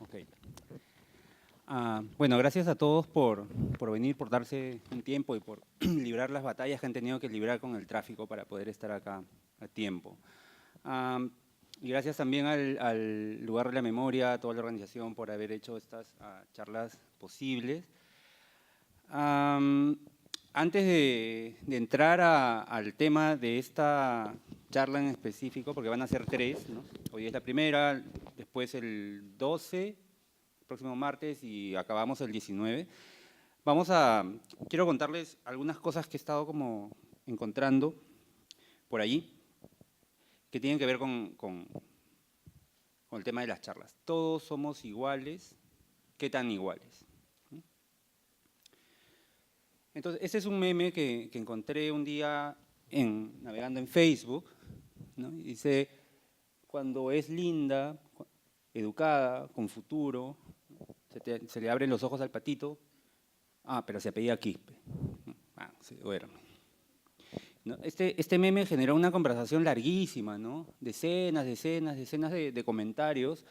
Ok. Bueno, gracias a todos por venir, por darse un tiempo y por librar las batallas que han tenido que librar con el tráfico para poder estar acá a tiempo. Y gracias también al Lugar de la Memoria, a toda la organización por haber hecho estas charlas posibles. Antes de entrar al tema de esta charla en específico, porque van a ser tres, ¿no? Hoy es la primera, después el 12, próximo martes, y acabamos el 19. Quiero contarles algunas cosas que he estado como encontrando por allí, que tienen que ver con el tema de las charlas. Todos somos iguales, ¿qué tan iguales? Entonces, ese es un meme que encontré un día navegando en Facebook, ¿no? Y dice, cuando es linda, educada, con futuro, se le abren los ojos al patito, pero se apellida Quispe. Se duerme. ¿No? Este meme generó una conversación larguísima, ¿no? Decenas de comentarios,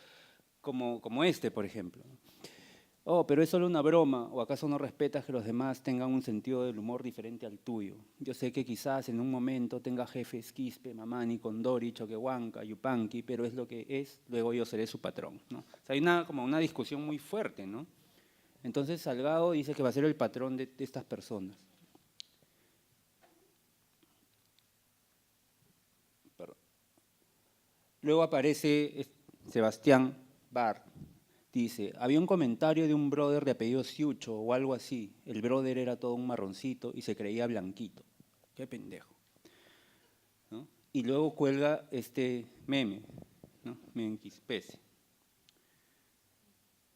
como este, por ejemplo. Oh, pero es solo una broma, ¿o acaso no respetas que los demás tengan un sentido del humor diferente al tuyo? Yo sé que quizás en un momento tenga jefes Quispe, Mamani, Condori, Choquehuanca, Yupanqui, pero es lo que es, luego yo seré su patrón, ¿no? O sea, hay como una discusión muy fuerte, ¿no? Entonces Salgado dice que va a ser el patrón de estas personas. Perdón. Luego aparece Sebastián Bar. Dice, había un comentario de un brother de apellido Siucho o algo así. El brother era todo un marroncito y se creía blanquito. Qué pendejo. ¿No? Y luego cuelga este meme, ¿no? Me enquispece.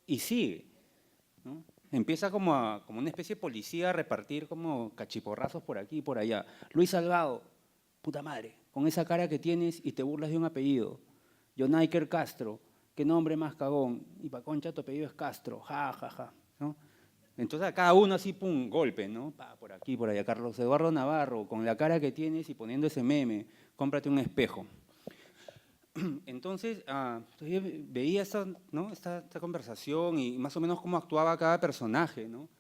Y sigue, ¿no? Empieza como una especie de policía a repartir como cachiporrazos por aquí y por allá. Luis Salgado, puta madre, con esa cara que tienes y te burlas de un apellido. Jonaiker Castro, qué nombre más cagón. Y pa' concha tu apellido es Castro, ja, ja, ja. ¿No? Entonces a cada uno así, pum, golpe, ¿no? Por aquí, por allá. Carlos Eduardo Navarro, con la cara que tienes y poniendo ese meme, cómprate un espejo. Entonces, yo veía ¿no? esta conversación y más o menos cómo actuaba cada personaje, ¿no?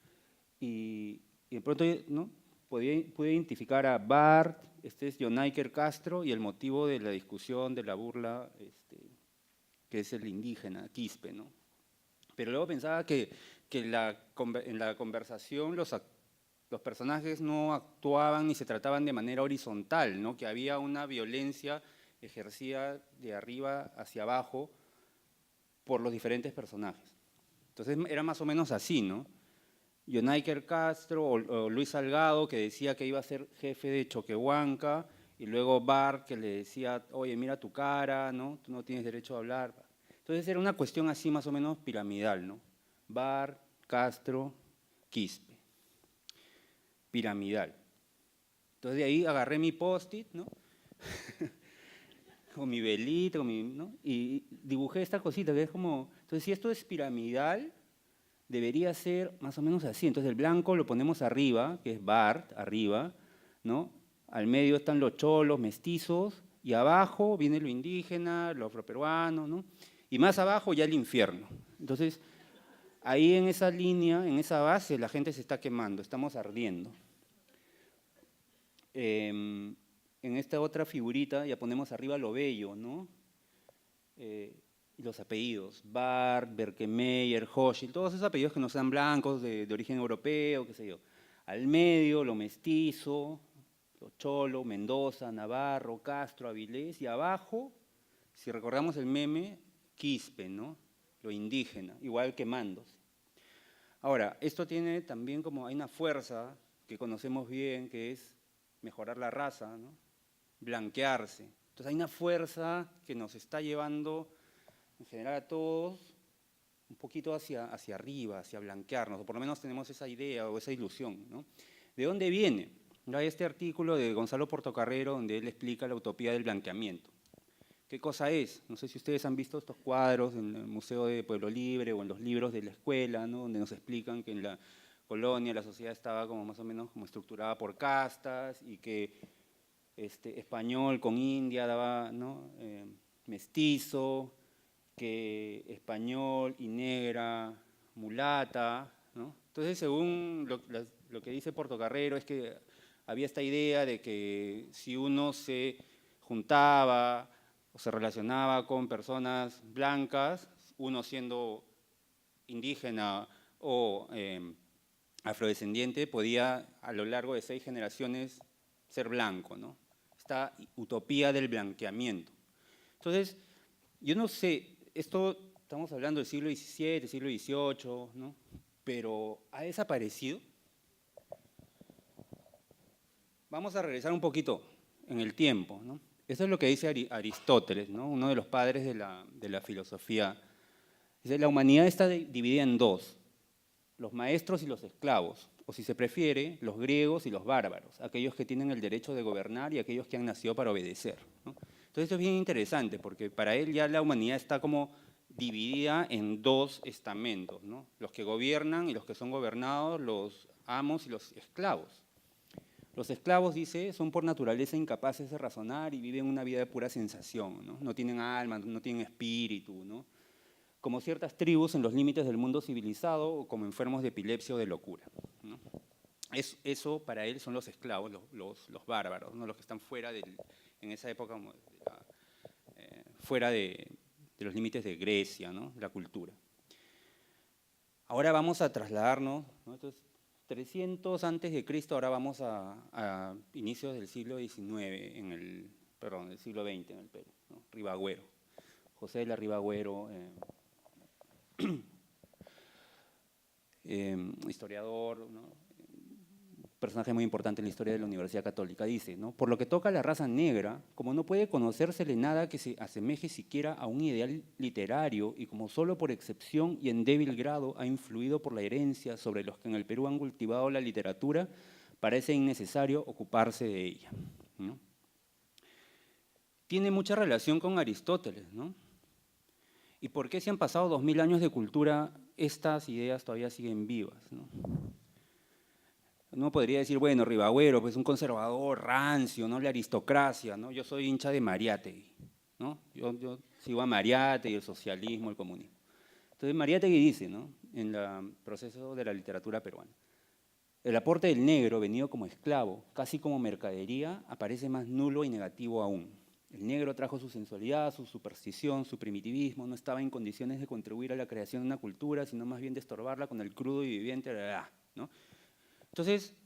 Y de pronto, ¿no? Pude identificar a Bart, este es Jonaiker Castro, y el motivo de la discusión, de la burla, que es el indígena, Quispe, ¿no? Pero luego pensaba que en la conversación los personajes no actuaban ni se trataban de manera horizontal, ¿no? Que había una violencia ejercida de arriba hacia abajo por los diferentes personajes. Entonces era más o menos así, ¿no? Jonaiker Castro o Luis Salgado, que decía que iba a ser jefe de Choquehuanca, y luego Bart, que le decía, oye, mira tu cara, ¿no? Tú no tienes derecho a hablar. Entonces era una cuestión así más o menos piramidal, ¿no? Bart, Castro, Quispe. Piramidal. Entonces de ahí agarré mi post-it, ¿no? Con mi velita, ¿no? Y dibujé esta cosita que es como, entonces si esto es piramidal, debería ser más o menos así. Entonces el blanco lo ponemos arriba, que es Bart, arriba, ¿no? Al medio están los cholos, mestizos, y abajo viene lo indígena, lo afroperuano, ¿no? Y más abajo ya el infierno. Entonces, ahí en esa línea, en esa base, la gente se está quemando, estamos ardiendo. En esta otra figurita ya ponemos arriba lo bello, ¿no? Los apellidos, Bart, Berkemeyer, Hochschild, todos esos apellidos que no sean blancos, de origen europeo, qué sé yo. Al medio, lo mestizo, lo cholo, Mendoza, Navarro, Castro, Avilés, y abajo, si recordamos el meme, Quispe, ¿no? Lo indígena, igual quemándose. Ahora, esto tiene también como, hay una fuerza que conocemos bien, que es mejorar la raza, ¿no? Blanquearse. Entonces hay una fuerza que nos está llevando en general a todos un poquito hacia arriba, hacia blanquearnos, o por lo menos tenemos esa idea o esa ilusión, ¿no? ¿De dónde viene? Hay este artículo de Gonzalo Portocarrero donde él explica la utopía del blanqueamiento. ¿Qué cosa es? No sé si ustedes han visto estos cuadros en el Museo de Pueblo Libre o en los libros de la escuela, ¿no? Donde nos explican que en la colonia la sociedad estaba como más o menos como estructurada por castas y que español con India daba, ¿no? Mestizo, que español y negra, mulata, ¿no? Entonces, según lo que dice Portocarrero, es que había esta idea de que si uno se juntaba o se relacionaba con personas blancas, uno siendo indígena o afrodescendiente, podía a lo largo de 6 generaciones ser blanco, ¿no? Esta utopía del blanqueamiento. Entonces, yo no sé, esto estamos hablando del siglo XVII, siglo XVIII, ¿no? Pero ¿ha desaparecido? Vamos a regresar un poquito en el tiempo, ¿no? Eso es lo que dice Aristóteles, ¿no? Uno de los padres de la filosofía. Dice, la humanidad está dividida en dos, los maestros y los esclavos, o si se prefiere, los griegos y los bárbaros, aquellos que tienen el derecho de gobernar y aquellos que han nacido para obedecer, ¿no? Entonces esto es bien interesante, porque para él ya la humanidad está como dividida en dos estamentos, ¿no? Los que gobiernan y los que son gobernados, los amos y los esclavos. Los esclavos, dice, son por naturaleza incapaces de razonar y viven una vida de pura sensación, ¿no? No tienen alma, no tienen espíritu, ¿no? Como ciertas tribus en los límites del mundo civilizado o como enfermos de epilepsia o de locura, ¿no? Eso para él son los esclavos, los bárbaros, ¿no? Los que están fuera en esa época, fuera de los límites de Grecia, ¿no? La cultura. Ahora vamos a trasladarnos, ¿no? Entonces, 300 antes de Cristo, ahora vamos a inicios del siglo XIX, del siglo XX en el Perú, ¿no? Ribagüero, José de la Ribagüero, historiador, ¿no? Personaje muy importante en la historia de la Universidad Católica, dice, ¿no? Por lo que toca a la raza negra, como no puede conocérsele nada que se asemeje siquiera a un ideal literario y como solo por excepción y en débil grado ha influido por la herencia sobre los que en el Perú han cultivado la literatura, parece innecesario ocuparse de ella, ¿no? Tiene mucha relación con Aristóteles, ¿no? ¿Y por qué si han pasado 2000 años de cultura, estas ideas todavía siguen vivas, ¿no? Uno podría decir, bueno, Ribagüero, pues un conservador, rancio, ¿no? La aristocracia, ¿no? Yo soy hincha de Mariátegui, ¿no? Yo sigo a Mariátegui, el socialismo, el comunismo. Entonces Mariátegui dice, ¿no? En el proceso de la literatura peruana, el aporte del negro, venido como esclavo, casi como mercadería, aparece más nulo y negativo aún. El negro trajo su sensualidad, su superstición, su primitivismo, no estaba en condiciones de contribuir a la creación de una cultura, sino más bien de estorbarla con el crudo y viviente, ¿no? Entonces,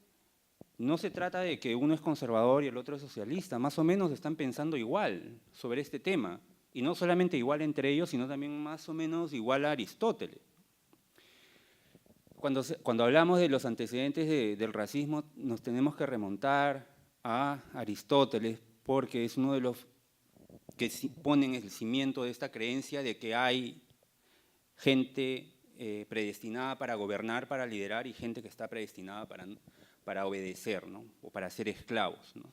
no se trata de que uno es conservador y el otro es socialista, más o menos están pensando igual sobre este tema, y no solamente igual entre ellos, sino también más o menos igual a Aristóteles. Cuando hablamos de los antecedentes del racismo, nos tenemos que remontar a Aristóteles, porque es uno de los que ponen el cimiento de esta creencia de que hay gente predestinada para gobernar, para liderar, y gente que está predestinada para obedecer, ¿no? O para ser esclavos, ¿no?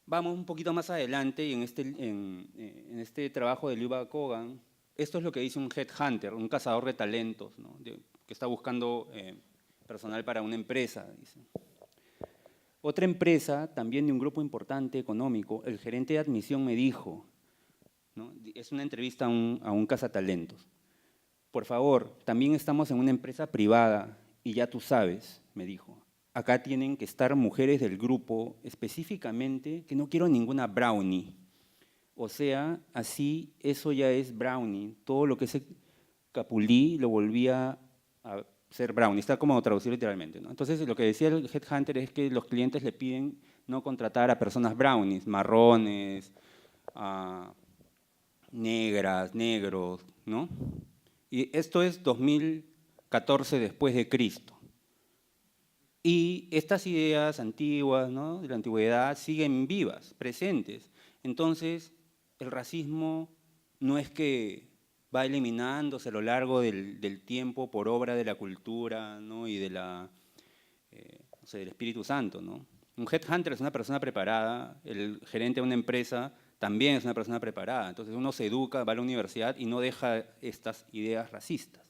Vamos un poquito más adelante y en este trabajo de Liuba Kogan, esto es lo que dice un headhunter, un cazador de talentos, ¿no? Que está buscando personal para una empresa, dice. Otra empresa, también de un grupo importante económico, el gerente de admisión me dijo, ¿no? Es una entrevista a un cazatalentos. Por favor, también estamos en una empresa privada y ya tú sabes, me dijo, acá tienen que estar mujeres del grupo, específicamente que no quiero ninguna brownie. O sea, así eso ya es brownie. Todo lo que es capulí lo volvía a ser brownie. Está como traducido literalmente, ¿no? Entonces, lo que decía el headhunter es que los clientes le piden no contratar a personas brownies, marrones, negras, negros, ¿no? Y esto es 2014 después de Cristo. Y estas ideas antiguas, ¿no? De la antigüedad siguen vivas, presentes. Entonces, el racismo no es que va eliminándose a lo largo del tiempo por obra de la cultura, ¿no? Y de no sé, del Espíritu Santo, ¿no? Un headhunter es una persona preparada, el gerente de una empresa también es una persona preparada. Entonces uno se educa, va a la universidad y no deja estas ideas racistas.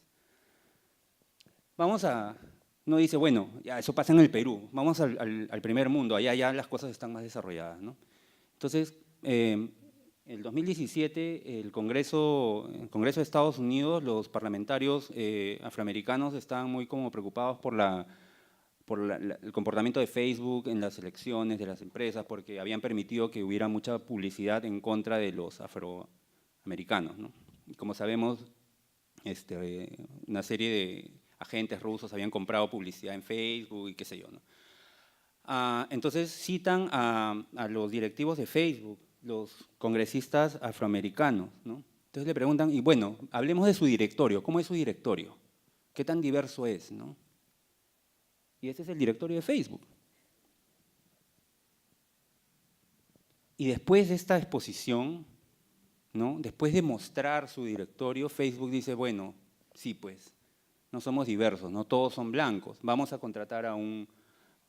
Uno dice, bueno, ya eso pasa en el Perú, vamos al primer mundo, allá ya las cosas están más desarrolladas, ¿no? Entonces, en el 2017, el Congreso de Estados Unidos, los parlamentarios afroamericanos estaban muy como preocupados por el comportamiento de Facebook en las elecciones de las empresas, porque habían permitido que hubiera mucha publicidad en contra de los afroamericanos, ¿no? Y como sabemos, una serie de agentes rusos habían comprado publicidad en Facebook y qué sé yo, ¿no? Entonces citan a los directivos de Facebook, los congresistas afroamericanos, ¿no? Entonces le preguntan, y bueno, hablemos de su directorio, ¿cómo es su directorio? ¿Qué tan diverso es, no? Y ese es el directorio de Facebook. Y después de esta exposición, ¿no? Después de mostrar su directorio, Facebook dice, bueno, sí pues, no somos diversos, no todos son blancos, vamos a contratar a un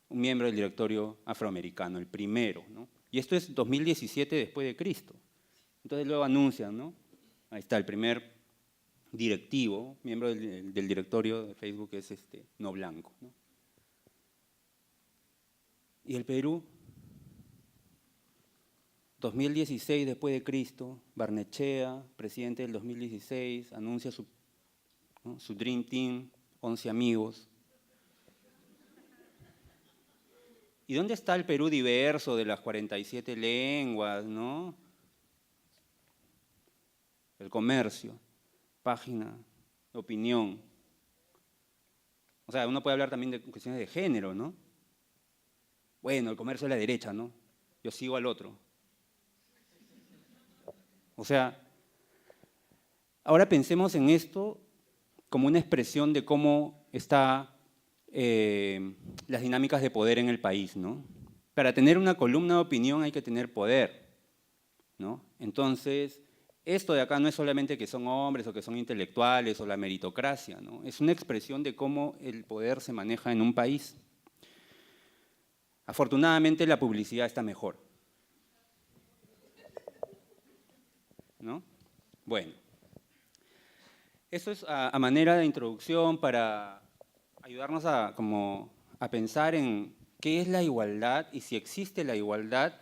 miembro del directorio afroamericano, el primero, ¿no? Y esto es 2017 después de Cristo. Entonces luego anuncian, ¿no? Ahí está, el primer directivo, miembro del directorio de Facebook es no blanco, ¿no? Y el Perú, 2016 después de Cristo, Barnechea, presidente del 2016, anuncia su Dream Team, 11 amigos. ¿Y dónde está el Perú diverso de las 47 lenguas, no? El Comercio, página, opinión. O sea, uno puede hablar también de cuestiones de género, ¿no? Bueno, el Comercio es la derecha, ¿no? Yo sigo al otro. O sea, ahora pensemos en esto como una expresión de cómo están las dinámicas de poder en el país, ¿no? Para tener una columna de opinión hay que tener poder, ¿no? Entonces, esto de acá no es solamente que son hombres o que son intelectuales o la meritocracia, ¿no? Es una expresión de cómo el poder se maneja en un país. Afortunadamente la publicidad está mejor, ¿no? Bueno, eso es a manera de introducción para ayudarnos a pensar en qué es la igualdad y si existe la igualdad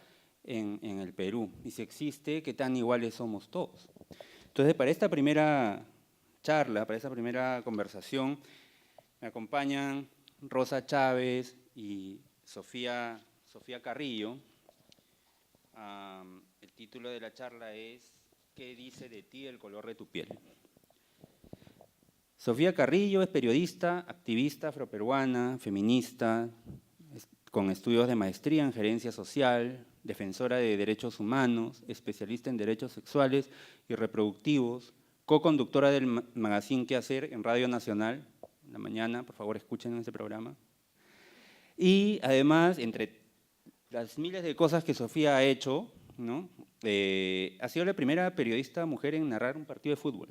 en el Perú. Y si existe, qué tan iguales somos todos. Entonces, para esta primera charla, para esta primera conversación, me acompañan Rosa Chávez y Sofía Carrillo. El título de la charla es ¿Qué dice de ti el color de tu piel? Sofía Carrillo es periodista, activista afroperuana, feminista, con estudios de maestría en gerencia social, defensora de derechos humanos, especialista en derechos sexuales y reproductivos, co-conductora del magazine ¿Qué hacer? En Radio Nacional, en la mañana, por favor escuchen ese programa. Y además, entre las miles de cosas que Sofía ha hecho, ¿no? Ha sido la primera periodista mujer en narrar un partido de fútbol.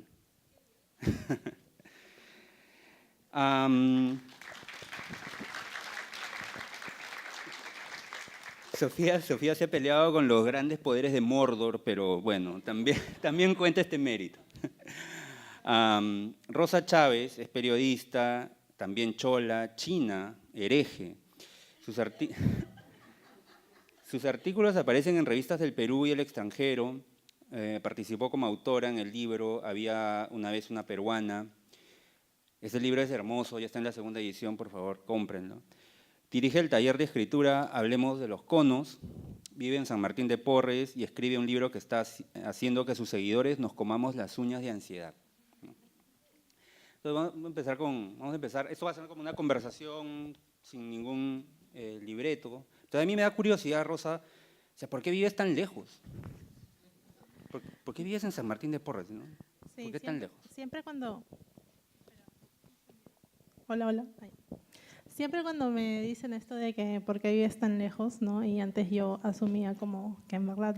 Sofía se ha peleado con los grandes poderes de Mordor, pero bueno, también cuenta este mérito. Rosa Chávez es periodista, también chola, china, hereje. Sus artículos aparecen en revistas del Perú y el extranjero. Participó como autora en el libro Había una vez una peruana. Ese libro es hermoso, ya está en la segunda edición, por favor, cómprenlo. Dirige el taller de escritura Hablemos de los Conos, vive en San Martín de Porres y escribe un libro que está haciendo que sus seguidores nos comamos las uñas de ansiedad. Entonces vamos a empezar, esto va a ser como una conversación sin ningún libreto. Entonces a mí me da curiosidad, Rosa, o sea, ¿por qué vives tan lejos? ¿Por qué vives en San Martín de Porres, no? Sí, ¿Por qué tan lejos? Siempre cuando... Hola. Ay. Siempre cuando me dicen esto de que por qué vives tan lejos, ¿no? Y antes yo asumía como que en verdad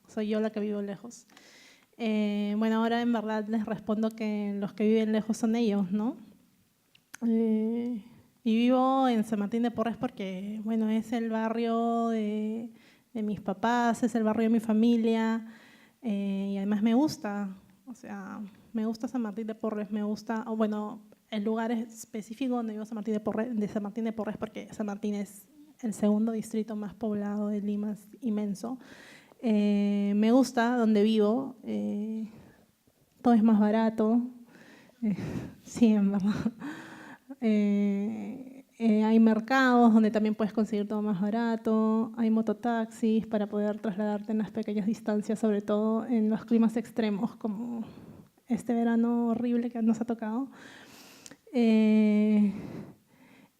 soy yo la que vivo lejos. Bueno, ahora en verdad les respondo que los que viven lejos son ellos, ¿no? Y vivo en San Martín de Porres porque, bueno, es el barrio de mis papás, es el barrio de mi familia, y además me gusta, o sea, me gusta San Martín de Porres, me gusta, bueno, el lugar específico donde vivo San Martín de Porres porque San Martín es el segundo distrito más poblado de Lima, es inmenso. Me gusta donde vivo, todo es más barato, sí, en verdad. Hay mercados donde también puedes conseguir todo más barato, hay mototaxis para poder trasladarte en las pequeñas distancias, sobre todo en los climas extremos, como este verano horrible que nos ha tocado.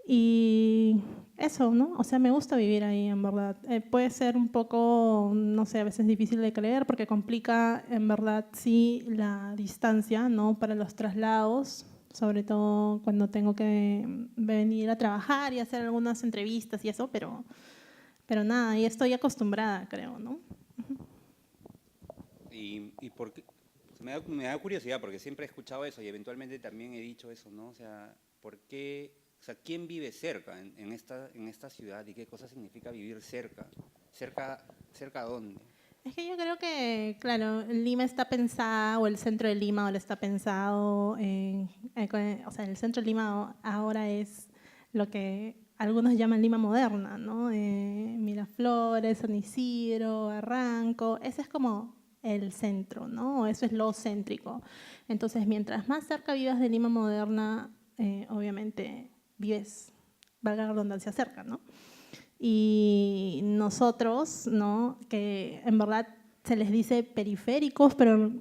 Y eso, ¿no? O sea, me gusta vivir ahí, en verdad. Puede ser un poco, no sé, a veces difícil de creer porque complica, en verdad, sí, la distancia, ¿no? Para los traslados, sobre todo cuando tengo que venir a trabajar y hacer algunas entrevistas y eso, pero nada, y estoy acostumbrada, creo, ¿no? Y por qué, me da curiosidad porque siempre he escuchado eso y eventualmente también he dicho eso, ¿no? O sea, ¿por qué? O sea, ¿quién vive cerca en esta ciudad y qué cosa significa vivir cerca? ¿Cerca a dónde? Es que yo creo que, claro, Lima está pensada, o el centro de Lima ahora está pensado, o sea, el centro de Lima ahora es lo que algunos llaman Lima moderna, ¿no? Miraflores, San Isidro, Barranco, ese es como el centro, ¿no? Eso es lo céntrico. Entonces, mientras más cerca vivas de Lima moderna, obviamente vives, valga la redundancia, cerca, ¿no? Y nosotros, ¿no? Que en verdad se les dice periféricos, pero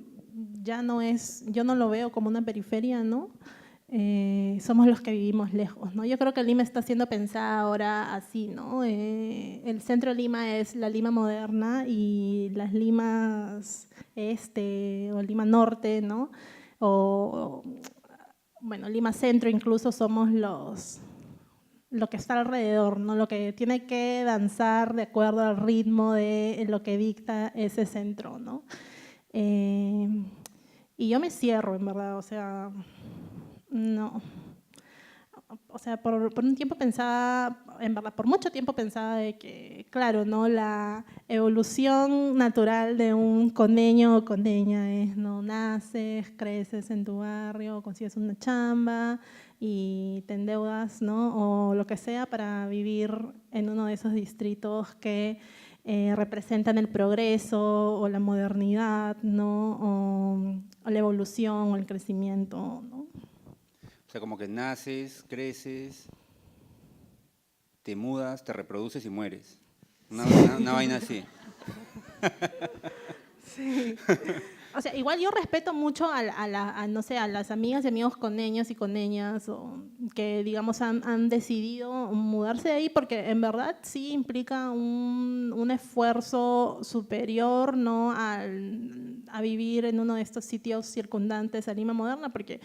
ya no es, yo no lo veo como una periferia, ¿no? Somos los que vivimos lejos, ¿no? Yo creo que Lima está siendo pensada ahora así, ¿no? El centro de Lima es la Lima moderna y las Limas este o Lima norte, ¿no? Bueno, Lima centro incluso somos lo que está alrededor, ¿no? Lo que tiene que danzar de acuerdo al ritmo de lo que dicta ese centro, ¿no? Y yo me cierro, en verdad, o sea, no. O sea, por un tiempo pensaba, en verdad, por mucho tiempo pensaba de que, claro, ¿no? La evolución natural de un coneño o coneña es, ¿no? Naces, creces en tu barrio, consigues una chamba y te endeudas, ¿no? O lo que sea para vivir en uno de esos distritos que representan el progreso o la modernidad, ¿no? O la evolución o el crecimiento, ¿no? O sea, como que naces, creces, te mudas, te reproduces y mueres. Una vaina así. Sí. O sea, igual yo respeto mucho no sé, a las amigas y amigos coneños y coneñas que, digamos, han decidido mudarse de ahí porque en verdad sí implica un esfuerzo superior, ¿no? A vivir en uno de estos sitios circundantes a Lima moderna porque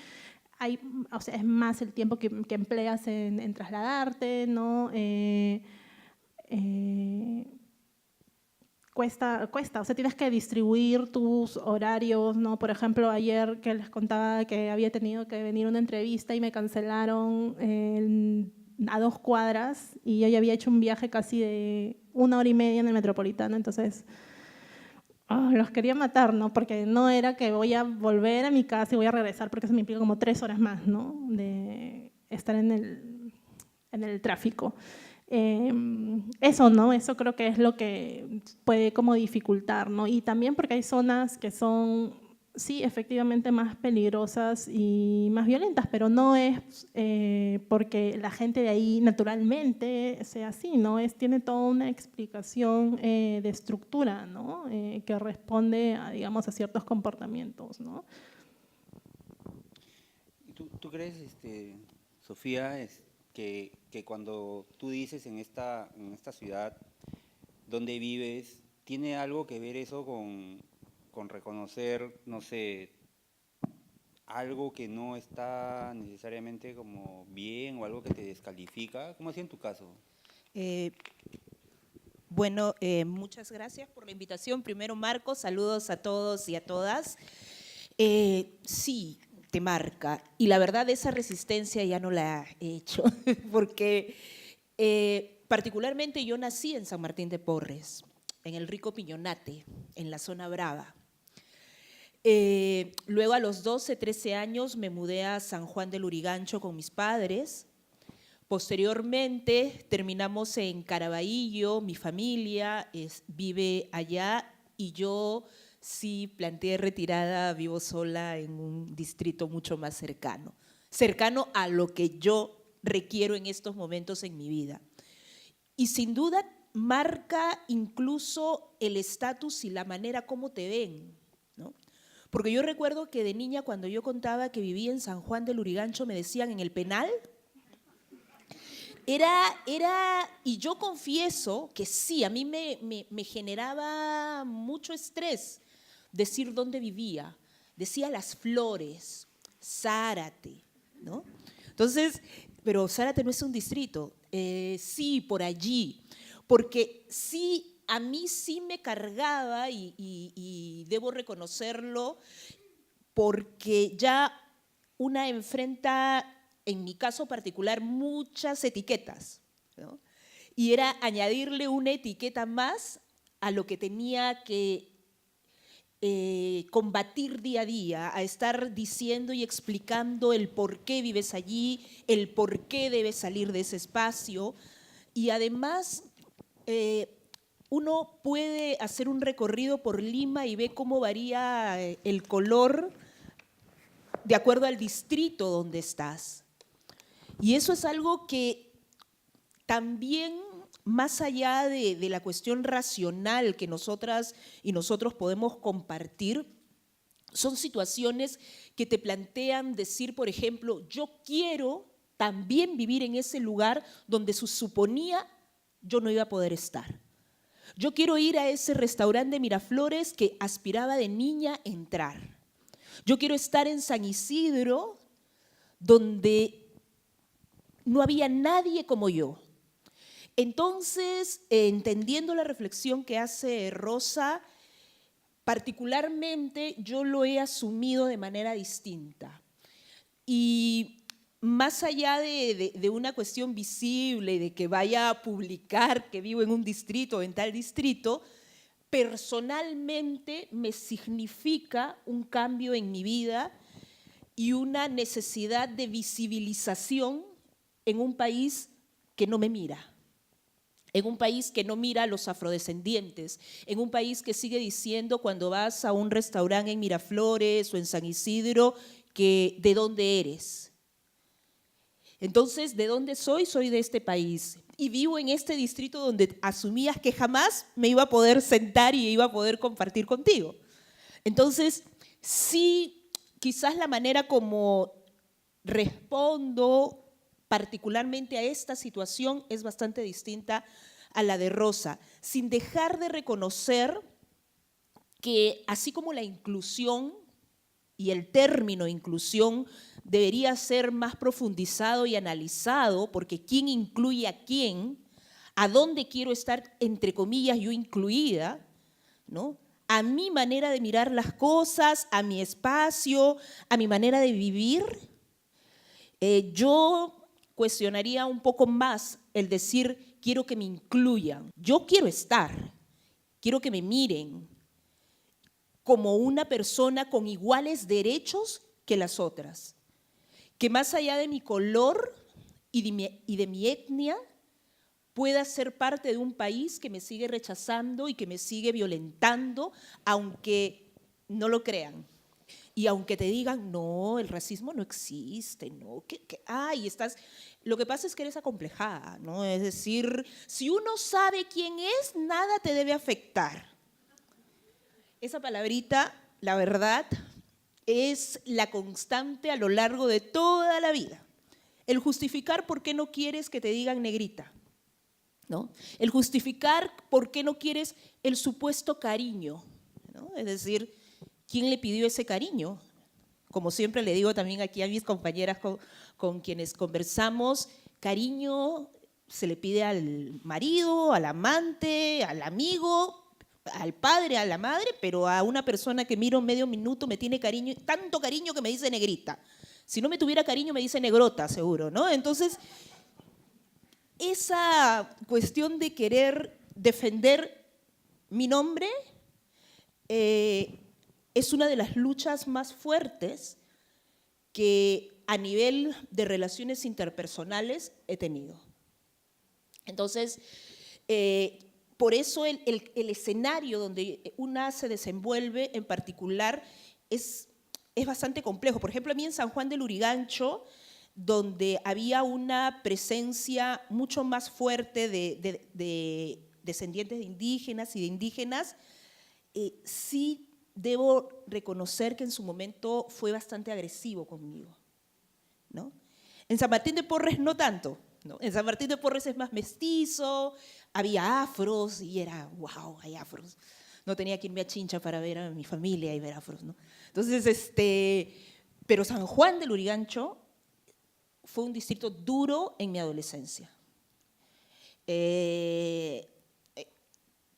hay, o sea, es más el tiempo que empleas en trasladarte, ¿no? Cuesta, o sea, tienes que distribuir tus horarios, ¿no? Por ejemplo, ayer que les contaba que había tenido que venir a una entrevista y me cancelaron a 2 cuadras y yo ya había hecho un viaje casi de 1 hora y media en el Metropolitano, entonces los quería matar, ¿no? Porque no era que voy a volver a mi casa y voy a regresar, porque eso me implica como 3 horas más, ¿no? De estar en el tráfico. Eso, ¿no? Eso creo que es lo que puede como dificultar, ¿no? Y también porque hay zonas que son, sí, efectivamente más peligrosas y más violentas, pero no es porque la gente de ahí naturalmente sea así, ¿no? Tiene toda una explicación de estructura, ¿no? Que responde a, digamos, a ciertos comportamientos, ¿no? ¿Tú crees, Sofía, que cuando tú dices en esta ciudad donde vives, tiene algo que ver eso con reconocer, no sé, algo que no está necesariamente como bien o algo que te descalifica? ¿Cómo así en tu caso? Eh, bueno, muchas gracias por la invitación. Primero, Marcos, saludos a todos y a todas. Sí, te marca. Y la verdad, esa resistencia ya no la he hecho, porque particularmente yo nací en San Martín de Porres, en el rico Piñonate, en la zona brava. Luego a los 12, 13 años me mudé a San Juan del Lurigancho con mis padres. Posteriormente terminamos en Caraballo, mi familia vive allá y yo sí planteé retirada, vivo sola en un distrito mucho más cercano, cercano a lo que yo requiero en estos momentos en mi vida. Y sin duda marca incluso el estatus y la manera como te ven, ¿no? Porque yo recuerdo que de niña, cuando yo contaba que vivía en San Juan del Lurigancho, me decían en el penal. Y yo confieso que sí, a mí me generaba mucho estrés decir dónde vivía. Decía Las Flores, Zárate, ¿no? Entonces, pero Zárate no es un distrito. Sí, por allí. Porque sí, a mí sí me cargaba y debo reconocerlo, porque ya una enfrenta, en mi caso particular, muchas etiquetas, ¿no? Y era añadirle una etiqueta más a lo que tenía que combatir día a día, a estar diciendo y explicando el por qué vives allí, el por qué debes salir de ese espacio. Y además, uno puede hacer un recorrido por Lima y ve cómo varía el color de acuerdo al distrito donde estás. Y eso es algo que también, más allá de la cuestión racional que nosotras y nosotros podemos compartir, son situaciones que te plantean decir, por ejemplo, yo quiero también vivir en ese lugar donde se suponía yo no iba a poder estar. Yo quiero ir a ese restaurante de Miraflores que aspiraba de niña a entrar. Yo quiero estar en San Isidro, donde no había nadie como yo. Entonces, entendiendo la reflexión que hace Rosa, particularmente yo lo he asumido de manera distinta. Y más allá de una cuestión visible y de que vaya a publicar que vivo en un distrito o en tal distrito, personalmente me significa un cambio en mi vida y una necesidad de visibilización en un país que no me mira, en un país que no mira a los afrodescendientes, en un país que sigue diciendo cuando vas a un restaurante en Miraflores o en San Isidro que ¿de dónde eres? Entonces, ¿de dónde soy? Soy de este país. Y vivo en este distrito donde asumías que jamás me iba a poder sentar y iba a poder compartir contigo. Entonces, sí, quizás la manera como respondo particularmente a esta situación es bastante distinta a la de Rosa, sin dejar de reconocer que así como la inclusión y el término inclusión debería ser más profundizado y analizado, porque quién incluye a quién, a dónde quiero estar, entre comillas, yo incluida, ¿no? A mi manera de mirar las cosas, a mi espacio, a mi manera de vivir, yo cuestionaría un poco más el decir, quiero que me incluyan. Yo quiero estar, quiero que me miren como una persona con iguales derechos que las otras. Que más allá de mi color y de mi etnia, pueda ser parte de un país que me sigue rechazando y que me sigue violentando, aunque no lo crean. Y aunque te digan, no, el racismo no existe, no, lo que pasa es que eres acomplejada, ¿no? Es decir, si uno sabe quién es, nada te debe afectar. Esa palabrita, la verdad, es la constante a lo largo de toda la vida. El justificar por qué no quieres que te digan negrita, ¿no? El justificar por qué no quieres el supuesto cariño, ¿no? Es decir, ¿quién le pidió ese cariño? Como siempre le digo también aquí a mis compañeras con quienes conversamos, cariño se le pide al marido, al amante, al amigo, al padre, a la madre, pero a una persona que miro medio minuto me tiene cariño, tanto cariño que me dice negrita. Si no me tuviera cariño me dice negrota, seguro, ¿no? Entonces, esa cuestión de querer defender mi nombre es una de las luchas más fuertes que a nivel de relaciones interpersonales he tenido. Entonces, por eso el escenario donde una se desenvuelve en particular es bastante complejo. Por ejemplo, a mí en San Juan del Lurigancho, donde había una presencia mucho más fuerte de descendientes de indígenas y de indígenas, sí debo reconocer que en su momento fue bastante agresivo conmigo, ¿no? En San Martín de Porres no tanto, ¿no? En San Martín de Porres es más mestizo, había afros y era, wow, hay afros. No tenía que irme a Chincha para ver a mi familia y ver afros, ¿no? Entonces, pero San Juan del Lurigancho fue un distrito duro en mi adolescencia.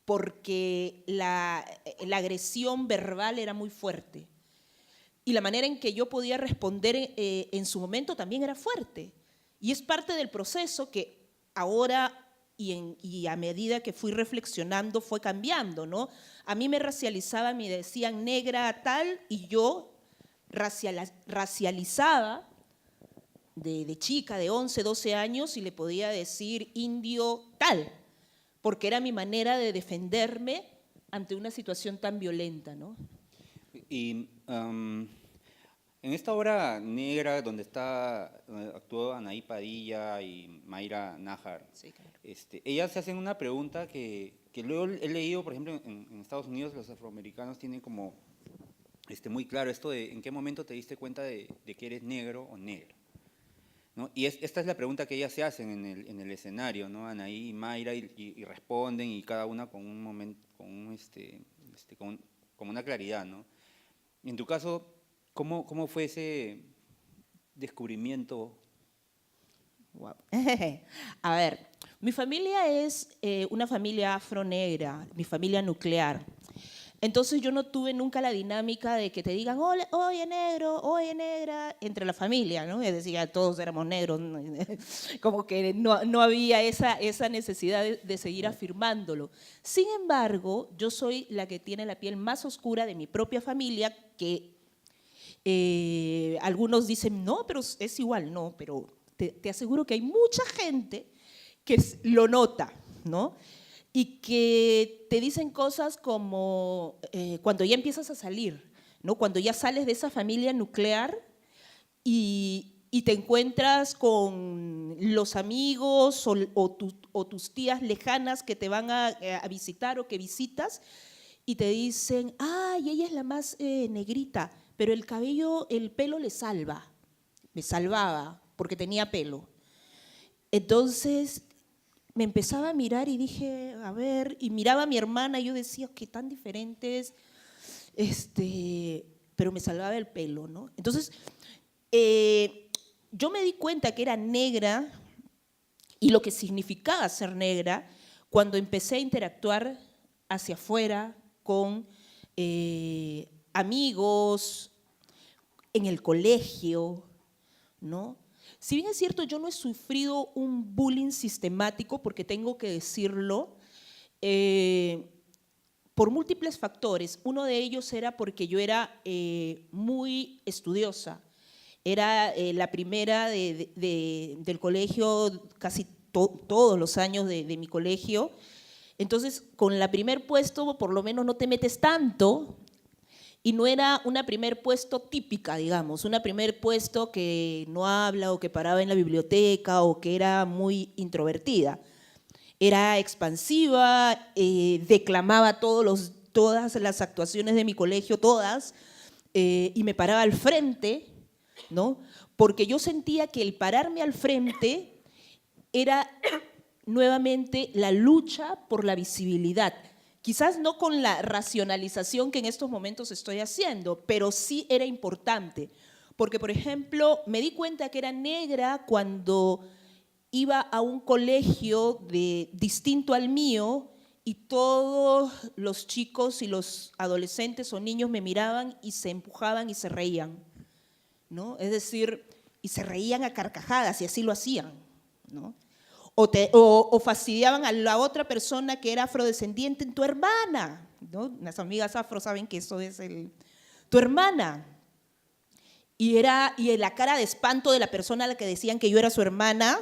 Porque la agresión verbal era muy fuerte. Y la manera en que yo podía responder en su momento también era fuerte. Y es parte del proceso que ahora y a medida que fui reflexionando fue cambiando, ¿no? A mí me racializaban, me decían negra tal, y yo racializaba de chica, de 11, 12 años, y le podía decir indio tal, porque era mi manera de defenderme ante una situación tan violenta, ¿no? Y en esta obra negra, donde actuó Anaí Padilla y Mayra Nájar, Sí, claro. ellas se hacen una pregunta que luego he leído, por ejemplo, en Estados Unidos los afroamericanos tienen como muy claro esto de en qué momento te diste cuenta de que eres negro o negra, ¿no? Y esta es la pregunta que ellas se hacen en el escenario, ¿no? Anaí y Mayra, y responden, y cada una con un momento, con una claridad, ¿no? En tu caso, ¿cómo fue ese descubrimiento? Wow. A ver, mi familia es una familia afro-negra, mi familia nuclear. Entonces yo no tuve nunca la dinámica de que te digan, oye negro, oye negra, entre la familia, ¿no? Es decir, ya todos éramos negros, como que no había esa necesidad de seguir afirmándolo. Sin embargo, yo soy la que tiene la piel más oscura de mi propia familia, que algunos dicen, no, pero es igual, no, pero te aseguro que hay mucha gente que lo nota, ¿no? Y que te dicen cosas como cuando ya empiezas a salir, ¿no? Cuando ya sales de esa familia nuclear y te encuentras con los amigos o tus tías lejanas que te van a visitar o que visitas y te dicen, ay, ella es la más negrita, pero el pelo le salva, me salvaba porque tenía pelo. Entonces me empezaba a mirar y dije, a ver, y miraba a mi hermana y yo decía, qué tan diferentes, pero me salvaba el pelo, ¿no? Entonces, yo me di cuenta que era negra y lo que significaba ser negra cuando empecé a interactuar hacia afuera con amigos, en el colegio, ¿no? Si bien es cierto, yo no he sufrido un bullying sistemático, porque tengo que decirlo, por múltiples factores. Uno de ellos era porque yo era muy estudiosa. Era la primera del colegio, casi todos los años de mi colegio. Entonces, con la primer puesto, por lo menos no te metes tanto. Y no era una primer puesto típica, digamos, una primer puesto que no habla o que paraba en la biblioteca o que era muy introvertida. Era expansiva, declamaba todas las actuaciones de mi colegio, todas, y me paraba al frente, ¿no? Porque yo sentía que el pararme al frente era nuevamente la lucha por la visibilidad. Quizás no con la racionalización que en estos momentos estoy haciendo, pero sí era importante. Porque, por ejemplo, me di cuenta que era negra cuando iba a un colegio distinto al mío y todos los chicos y los adolescentes o niños me miraban y se empujaban y se reían, ¿no? Es decir, y se reían a carcajadas y así lo hacían, ¿no? O fastidiaban a la otra persona que era afrodescendiente, tu hermana, ¿no? Las amigas afro saben que eso es tu hermana. Y la cara de espanto de la persona a la que decían que yo era su hermana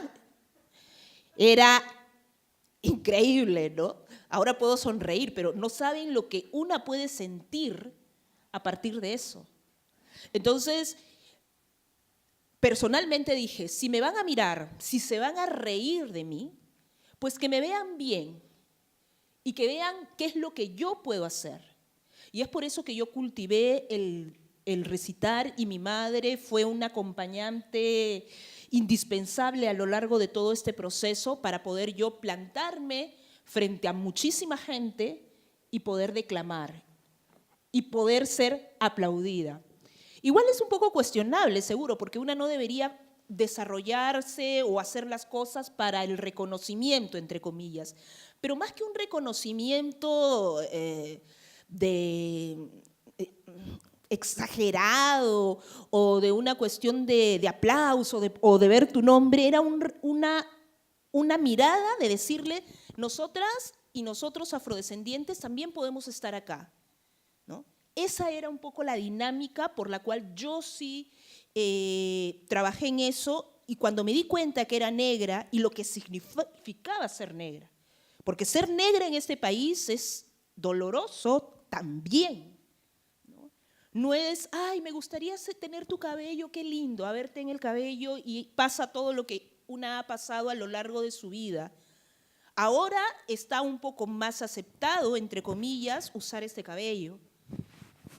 era increíble, ¿no? Ahora puedo sonreír, pero no saben lo que una puede sentir a partir de eso. Entonces, personalmente dije, si me van a mirar, si se van a reír de mí, pues que me vean bien y que vean qué es lo que yo puedo hacer. Y es por eso que yo cultivé el recitar, y mi madre fue una acompañante indispensable a lo largo de todo este proceso para poder yo plantarme frente a muchísima gente y poder declamar y poder ser aplaudida. Igual es un poco cuestionable, seguro, porque una no debería desarrollarse o hacer las cosas para el reconocimiento, entre comillas. Pero más que un reconocimiento exagerado o de una cuestión de aplauso o de ver tu nombre, era una mirada de decirle, nosotras y nosotros afrodescendientes también podemos estar acá, ¿no? Esa era un poco la dinámica por la cual yo sí trabajé en eso, y cuando me di cuenta que era negra y lo que significaba ser negra, porque ser negra en este país es doloroso también. No es, ay, me gustaría tener tu cabello, qué lindo, a verte en el cabello, y pasa todo lo que una ha pasado a lo largo de su vida. Ahora está un poco más aceptado, entre comillas, usar este cabello.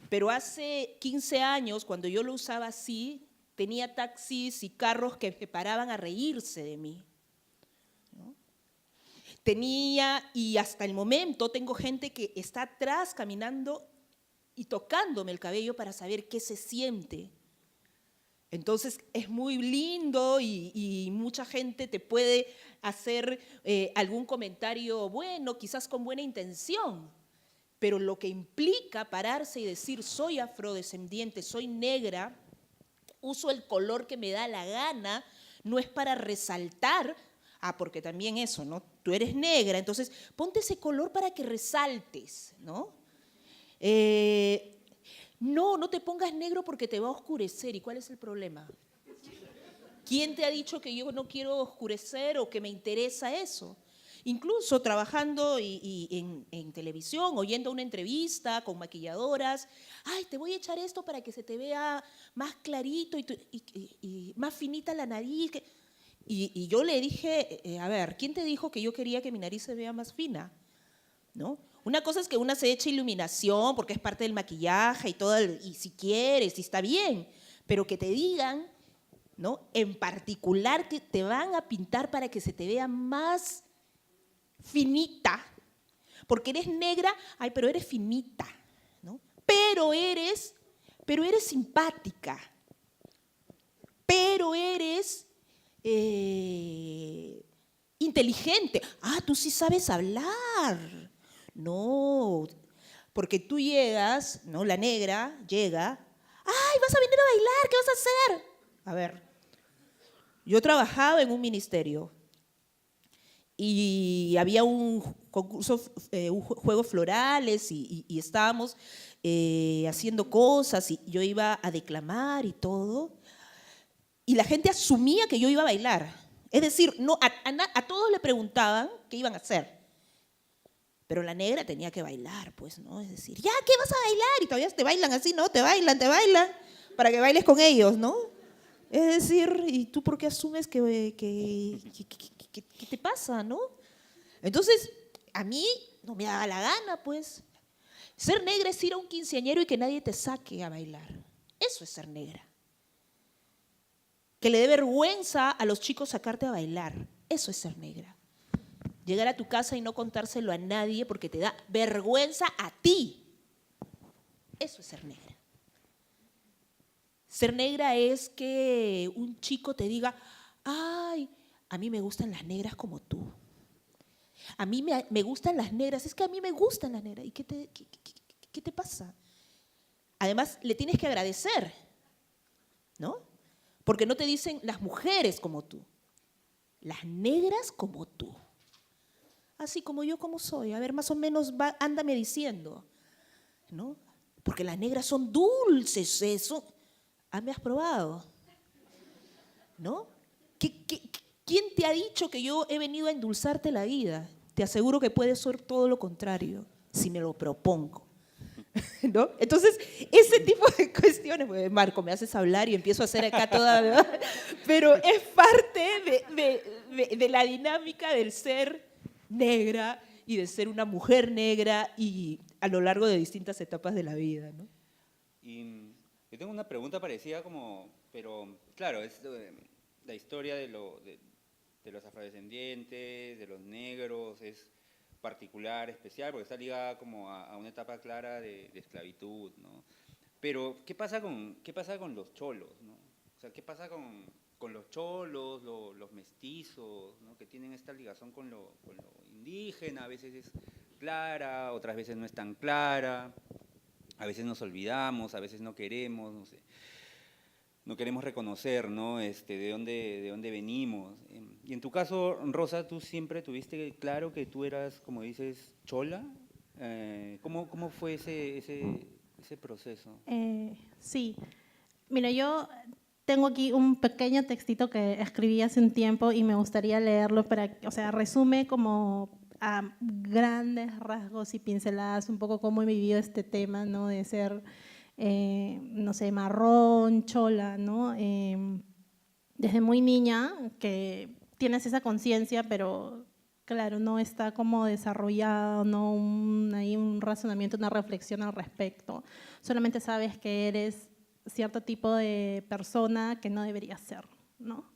Pero hace 15 años, cuando yo lo usaba así, tenía taxis y carros que se paraban a reírse de mí, ¿no? Y hasta el momento tengo gente que está atrás caminando y tocándome el cabello para saber qué se siente. Entonces es muy lindo y mucha gente te puede hacer algún comentario bueno, quizás con buena intención, pero lo que implica pararse y decir soy afrodescendiente, soy negra, uso el color que me da la gana, no es para resaltar, porque también eso, ¿no? Tú eres negra, entonces ponte ese color para que resaltes, ¿no? No te pongas negro porque te va a oscurecer. ¿Y cuál es el problema? ¿Quién te ha dicho que yo no quiero oscurecer o que me interesa eso? Incluso trabajando en televisión, oyendo una entrevista con maquilladoras, ay, te voy a echar esto para que se te vea más clarito y más finita la nariz. Y yo le dije, a ver, ¿quién te dijo que yo quería que mi nariz se vea más fina? ¿No? Una cosa es que una se eche iluminación porque es parte del maquillaje y todo, y si quieres, y está bien, pero que te digan, ¿no? En particular que te van a pintar para que se te vea más finita, porque eres negra, ay, pero eres finita, ¿no? Pero eres simpática, pero eres inteligente. Tú sí sabes hablar. No, porque tú llegas, ¿no? La negra llega, ay, vas a venir a bailar, ¿qué vas a hacer? A ver, yo trabajaba en un ministerio y había un concurso, juegos florales y estábamos haciendo cosas y yo iba a declamar y todo, y la gente asumía que yo iba a bailar. Es decir, no, a todos le preguntaban qué iban a hacer. Pero la negra tenía que bailar, pues, ¿no? Es decir, ya, ¿qué vas a bailar? Y todavía te bailan así, ¿no? Te bailan, para que bailes con ellos, ¿no? Es decir, ¿y tú por qué asumes ¿qué te pasa, no? Entonces, a mí no me daba la gana, pues. Ser negra es ir a un quinceañero y que nadie te saque a bailar. Eso es ser negra. Que le dé vergüenza a los chicos sacarte a bailar. Eso es ser negra. Llegar a tu casa y no contárselo a nadie porque te da vergüenza a ti. Eso es ser negra. Ser negra es que un chico te diga, ay, a mí me gustan las negras como tú. A mí me gustan las negras, es que a mí me gustan las negras. ¿Y qué te pasa? Además, le tienes que agradecer, ¿no? Porque no te dicen las mujeres como tú, las negras como tú. Así como yo como soy, a ver, más o menos ándame diciendo, ¿no? Porque las negras son dulces, eso. ¿Me has probado? ¿No? ¿Quién te ha dicho que yo he venido a endulzarte la vida? Te aseguro que puede ser todo lo contrario si me lo propongo. ¿No? Entonces, ese tipo de cuestiones, pues, Marco, me haces hablar y empiezo a hacer acá toda, pero es parte de la dinámica del ser negra y de ser una mujer negra y a lo largo de distintas etapas de la vida, ¿no? Y yo tengo una pregunta parecida pero claro, es la historia de los afrodescendientes, de los negros, es particular, especial, porque está ligada como a una etapa clara de esclavitud, ¿no? Pero, ¿qué pasa con los cholos, ¿no? O sea, ¿qué pasa con los cholos, los mestizos, ¿no? Que tienen esta ligación con lo indígena? A veces es clara, otras veces no es tan clara, a veces nos olvidamos, a veces no queremos, no sé. No queremos reconocer, ¿no? De dónde venimos. Y en tu caso, Rosa, ¿tú siempre tuviste claro que tú eras, como dices, chola? ¿Cómo fue ese proceso? Sí, mira, yo tengo aquí un pequeño textito que escribí hace un tiempo y me gustaría leerlo o sea, resume como a grandes rasgos y pinceladas un poco cómo he vivido este tema, ¿no? De ser, no sé, marrón, chola, ¿no? Desde muy niña que tienes esa conciencia, pero claro, no está como desarrollado, no hay un razonamiento, una reflexión al respecto. Solamente sabes que eres cierto tipo de persona que no deberías ser, ¿no?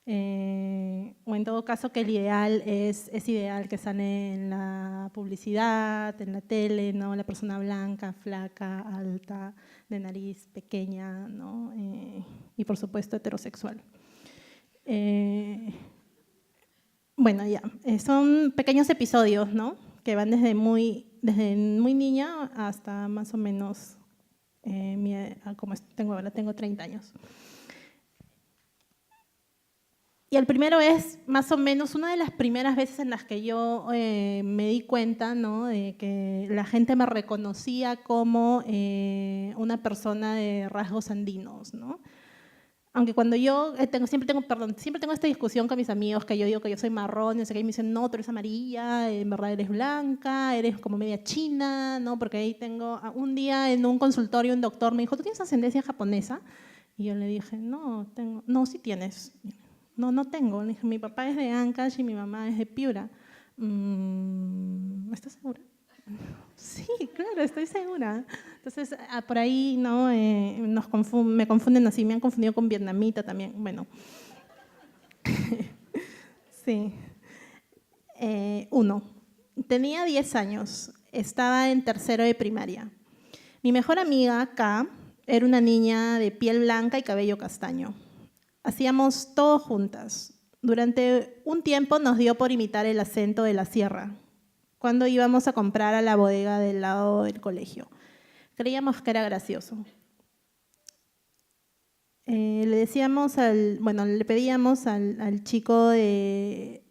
O en todo caso que el ideal es ideal que sale en la publicidad, en la tele, ¿no? La persona blanca, flaca, alta, de nariz pequeña, ¿no? Y por supuesto heterosexual. Bueno, ya, son pequeños episodios, ¿no? Que van desde muy niña hasta más o menos, como tengo 30 años. Y el primero es más o menos una de las primeras veces en las que yo me di cuenta, ¿no? De que la gente me reconocía como una persona de rasgos andinos, ¿no? Aunque cuando yo siempre tengo esta discusión con mis amigos que yo digo que yo soy marrón, y no sé qué, y me dicen, no, tú eres amarilla, en verdad eres blanca, eres como media china, ¿no? Porque ahí un día en un consultorio un doctor me dijo, ¿tú tienes ascendencia japonesa? Y yo le dije, no, sí tienes. No tengo. Le dije, mi papá es de Ancash y mi mamá es de Piura. ¿Estás segura? Sí, claro, estoy segura. Entonces, por ahí no me confunden así, me han confundido con vietnamita también. Bueno, sí. Tenía 10 años, estaba en tercero de primaria. Mi mejor amiga, K, era una niña de piel blanca y cabello castaño. Hacíamos todo juntas. Durante un tiempo nos dio por imitar el acento de la sierra, cuando íbamos a comprar a la bodega del lado del colegio. Creíamos que era gracioso. Le pedíamos al chico que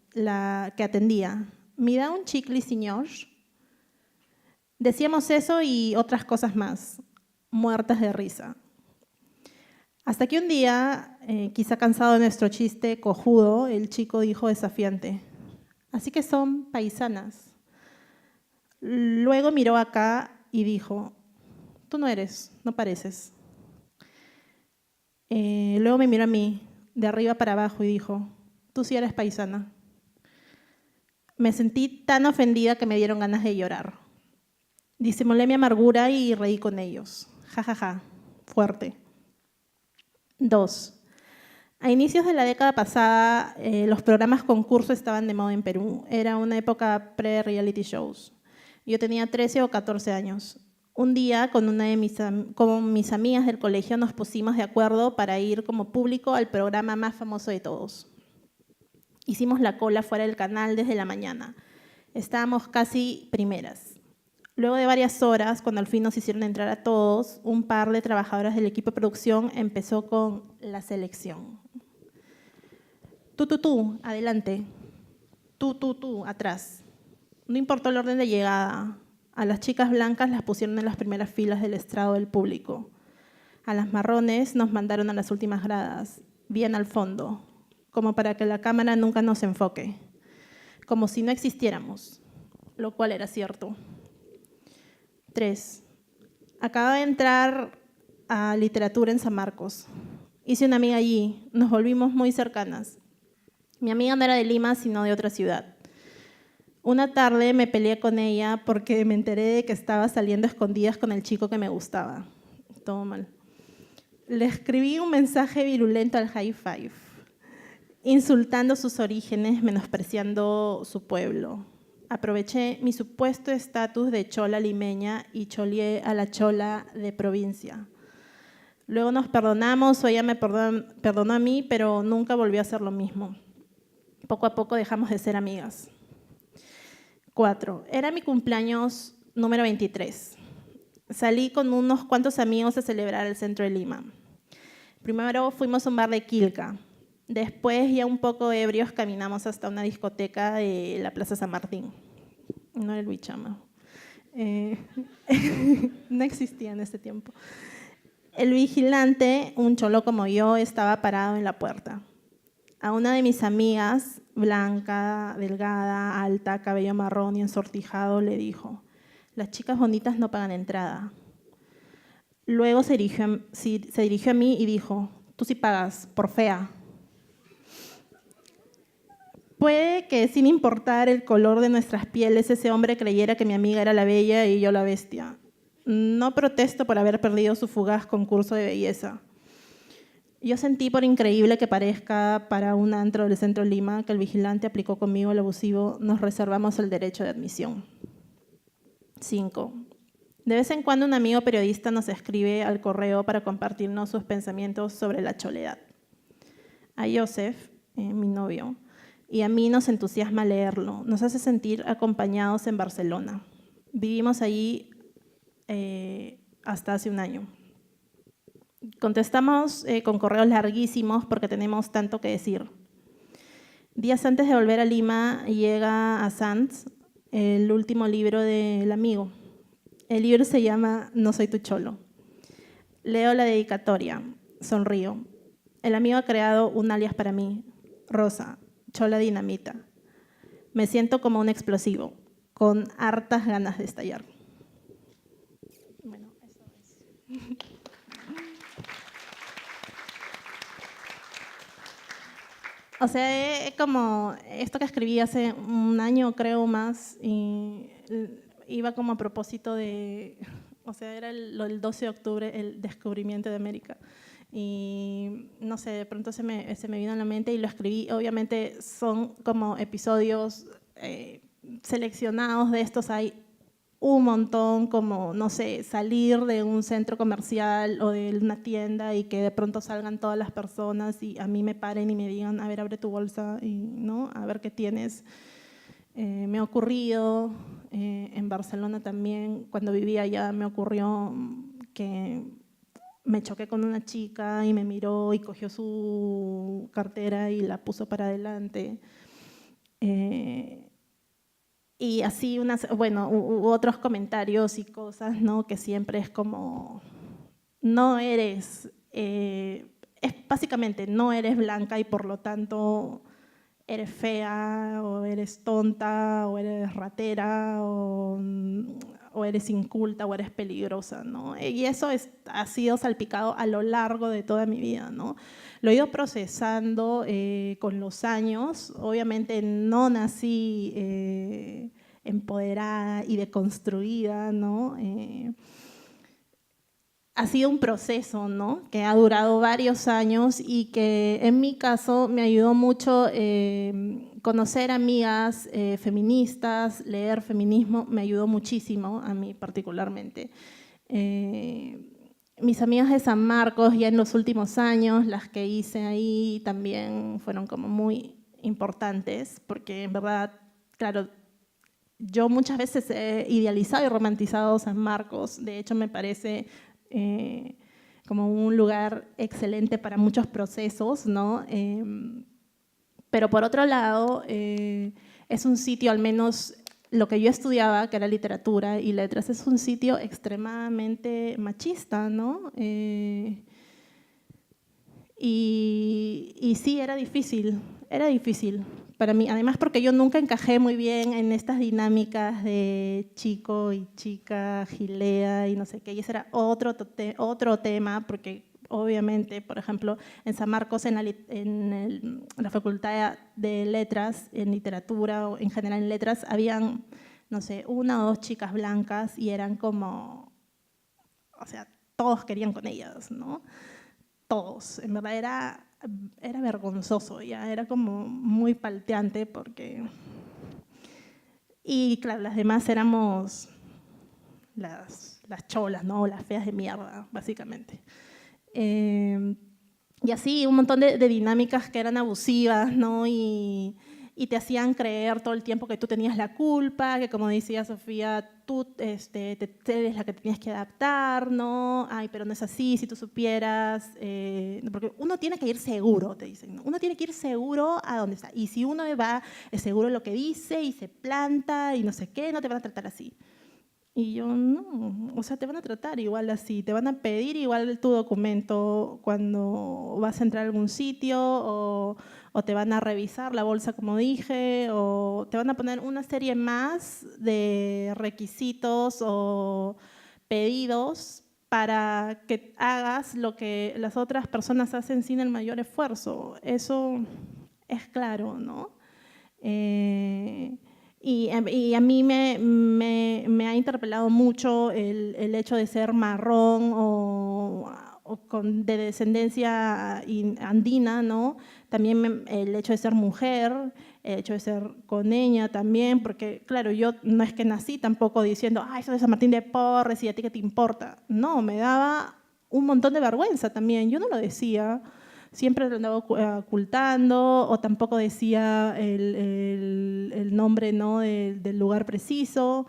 atendía, ¿me da un chicle, señor? Decíamos eso y otras cosas más, muertas de risa. Hasta que un día, quizá cansado de nuestro chiste cojudo, el chico dijo desafiante, así que son paisanas. Luego miró acá y dijo, tú no eres, no pareces. Luego me miró a mí, de arriba para abajo, y dijo, tú sí eres paisana. Me sentí tan ofendida que me dieron ganas de llorar. Disimulé mi amargura y reí con ellos. Ja, ja, ja, fuerte. 2. A inicios de la década pasada, los programas concurso estaban de moda en Perú. Era una época pre-reality shows. Yo tenía 13 o 14 años. Un día, con mis amigas del colegio, nos pusimos de acuerdo para ir como público al programa más famoso de todos. Hicimos la cola fuera del canal desde la mañana. Estábamos casi primeras. Luego de varias horas, cuando al fin nos hicieron entrar a todos, un par de trabajadoras del equipo de producción empezó con la selección. Tú, adelante. Tú, atrás. No importó el orden de llegada. A las chicas blancas las pusieron en las primeras filas del estrado del público. A las marrones nos mandaron a las últimas gradas, bien al fondo, como para que la cámara nunca nos enfoque. como si no existiéramos, lo cual era cierto. 3. Acababa de entrar a literatura en San Marcos. Hice una amiga allí, nos volvimos muy cercanas. Mi amiga no era de Lima, sino de otra ciudad. Una tarde me peleé con ella porque me enteré de que estaba saliendo a escondidas con el chico que me gustaba. Todo mal. Le escribí un mensaje virulento al High Five, insultando sus orígenes, menospreciando su pueblo. Aproveché mi supuesto estatus de chola limeña y choleé a la chola de provincia. Luego nos perdonamos, o ella me perdonó a mí, pero nunca volvió a hacer lo mismo. Poco a poco dejamos de ser amigas. 4. Era mi cumpleaños número 23. Salí con unos cuantos amigos a celebrar el centro de Lima. Primero fuimos a un bar de Quilca. Después, ya un poco ebrios, caminamos hasta una discoteca de la Plaza San Martín. No era el Bichama. No existía en ese tiempo. El vigilante, un cholo como yo, estaba parado en la puerta. A una de mis amigas, blanca, delgada, alta, cabello marrón y ensortijado, le dijo: las chicas bonitas no pagan entrada. Luego se dirigió a mí y dijo: tú sí pagas, por fea. Puede que, sin importar el color de nuestras pieles, ese hombre creyera que mi amiga era la bella y yo la bestia. No protesto por haber perdido su fugaz concurso de belleza. Yo sentí, por increíble que parezca para un antro del centro de Lima, que el vigilante aplicó conmigo el abusivo. Nos reservamos el derecho de admisión. 5. De vez en cuando un amigo periodista nos escribe al correo para compartirnos sus pensamientos sobre la choledad. A Joseph, mi novio, y a mí nos entusiasma leerlo. Nos hace sentir acompañados en Barcelona. Vivimos allí hasta hace un año. Contestamos con correos larguísimos porque tenemos tanto que decir. Días antes de volver a Lima llega a Sanz el último libro del amigo. El libro se llama No soy tu cholo. Leo la dedicatoria, sonrío. El amigo ha creado un alias para mí, Rosa, chola dinamita. Me siento como un explosivo, con hartas ganas de estallar. Bueno, eso es. O sea, como esto que escribí hace un año, creo, más, y iba como a propósito de, o sea, era el 12 de octubre, el descubrimiento de América. Y no sé, de pronto se me vino a la mente y lo escribí. Obviamente son como episodios seleccionados de estos, hay un montón, como, no sé, salir de un centro comercial o de una tienda y que de pronto salgan todas las personas y a mí me paren y me digan: a ver, abre tu bolsa, y, ¿no? A ver qué tienes. Me ha ocurrido, en Barcelona también, cuando vivía allá, me ocurrió que me choqué con una chica y me miró y cogió su cartera y la puso para adelante. Y así, hubo otros comentarios y cosas, ¿no? Que siempre es como, no eres, básicamente, no eres blanca y por lo tanto eres fea, o eres tonta, o eres ratera, o eres inculta, o eres peligrosa, ¿no? Y eso ha sido salpicado a lo largo de toda mi vida, ¿no? Lo he ido procesando con los años. Obviamente no nací empoderada y deconstruida, ¿no? Ha sido un proceso, ¿no? Que ha durado varios años y que en mi caso me ayudó mucho conocer amigas feministas, leer feminismo, me ayudó muchísimo, a mí particularmente. Mis amigas de San Marcos, ya en los últimos años, las que hice ahí también fueron como muy importantes, porque en verdad, claro, yo muchas veces he idealizado y romantizado San Marcos. De hecho, me parece como un lugar excelente para muchos procesos, ¿no? Pero por otro lado, es un sitio, al menos lo que yo estudiaba, que era literatura y letras, es un sitio extremadamente machista, ¿no? Y sí, era difícil, para mí, además porque yo nunca encajé muy bien en estas dinámicas de chico y chica, gilea y no sé qué, y ese era otro tema, porque obviamente, por ejemplo, en San Marcos, en la Facultad de Letras, en literatura o en general en letras, habían, no sé, 1 o 2 chicas blancas y eran como, o sea, todos querían con ellas, ¿no? Todos, en verdad era vergonzoso, ya era como muy palteante porque… Y claro, las demás éramos las cholas, ¿no? Las feas de mierda, básicamente. Y así un montón de dinámicas que eran abusivas, ¿no? Y te hacían creer todo el tiempo que tú tenías la culpa, que como decía Sofía, tú eres la que te tienes que adaptar, ¿no? Ay, pero no es así, si tú supieras, porque uno tiene que ir seguro, te dicen, ¿no? Uno tiene que ir seguro a dónde está. Y si uno va, es seguro lo que dice y se planta y no sé qué, no te van a tratar así. Y yo, no, o sea, te van a tratar igual así, te van a pedir igual tu documento cuando vas a entrar a algún sitio o te van a revisar la bolsa como dije o te van a poner una serie más de requisitos o pedidos para que hagas lo que las otras personas hacen sin el mayor esfuerzo. Eso es claro, ¿no? Y a mí me ha interpelado mucho el hecho de ser marrón o de descendencia andina, ¿no? También el hecho de ser mujer, el hecho de ser coneña también, porque claro, yo no es que nací tampoco diciendo, ay, soy de San Martín de Porres y a ti qué te importa. No, me daba un montón de vergüenza también, yo no lo decía. Siempre lo andaba ocultando o tampoco decía el nombre, ¿no? del lugar preciso.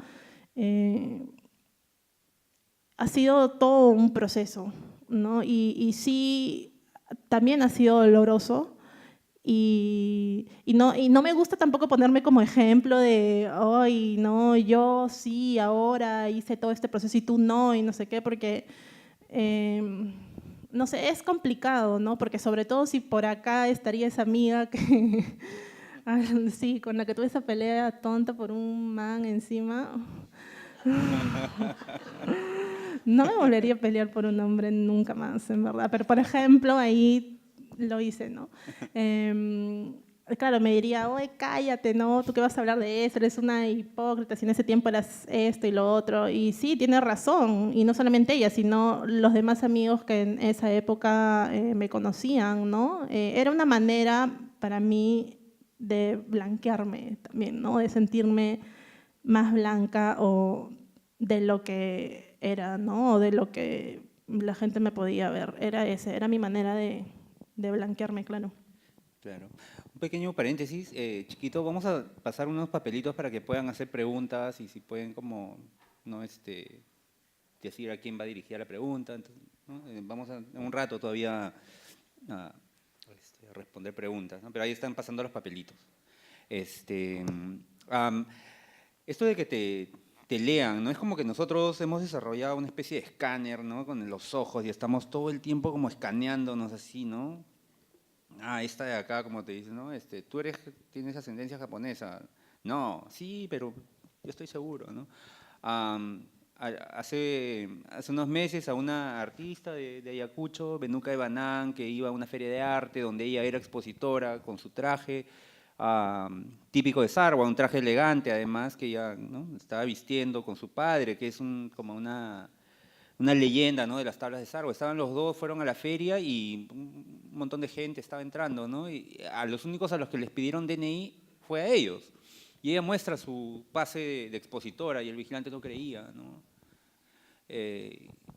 Ha sido todo un proceso, ¿no? Y sí, también ha sido doloroso. Y no me gusta tampoco ponerme como ejemplo de, ay, no, yo sí, ahora hice todo este proceso y tú no, y no sé qué, porque… no sé, es complicado, ¿no? Porque sobre todo si por acá estaría esa amiga que, sí, con la que tuve esa pelea tonta por un man encima, no me volvería a pelear por un hombre nunca más, en verdad. Pero, por ejemplo, ahí lo hice, ¿no? Claro, me diría, oye, cállate, ¿no? ¿Tú qué vas a hablar de eso? Eres una hipócrita, si en ese tiempo eras esto y lo otro. Y sí, tiene razón. Y no solamente ella, sino los demás amigos que en esa época me conocían, ¿no? Era una manera para mí de blanquearme también, ¿no? De sentirme más blanca o de lo que era, ¿no? O de lo que la gente me podía ver. Era mi manera de blanquearme, claro. Claro. Un pequeño paréntesis, chiquito, vamos a pasar unos papelitos para que puedan hacer preguntas y si pueden como, no, decir a quién va dirigida la pregunta. Entonces, ¿no? Vamos en un rato todavía a responder preguntas, ¿no? Pero ahí están pasando los papelitos. Esto de que te lean, ¿no? Es como que nosotros hemos desarrollado una especie de escáner, ¿no? Con los ojos y estamos todo el tiempo como escaneándonos así, ¿no? Ah, esta de acá, como te dice, ¿no? Tú tienes ascendencia japonesa. No, sí, pero yo estoy seguro, ¿no? Hace unos meses a una artista de Ayacucho, Benuca de Banán, que iba a una feria de arte donde ella era expositora con su traje típico de Sarwa, un traje elegante además que ella, ¿no? Estaba vistiendo con su padre, que es como una leyenda, ¿no? De las tablas de Sarwa. Estaban los dos, fueron a la feria y un montón de gente estaba entrando, ¿no? Y a los únicos a los que les pidieron DNI fue a ellos. Y ella muestra su pase de expositora y el vigilante no creía, ¿no?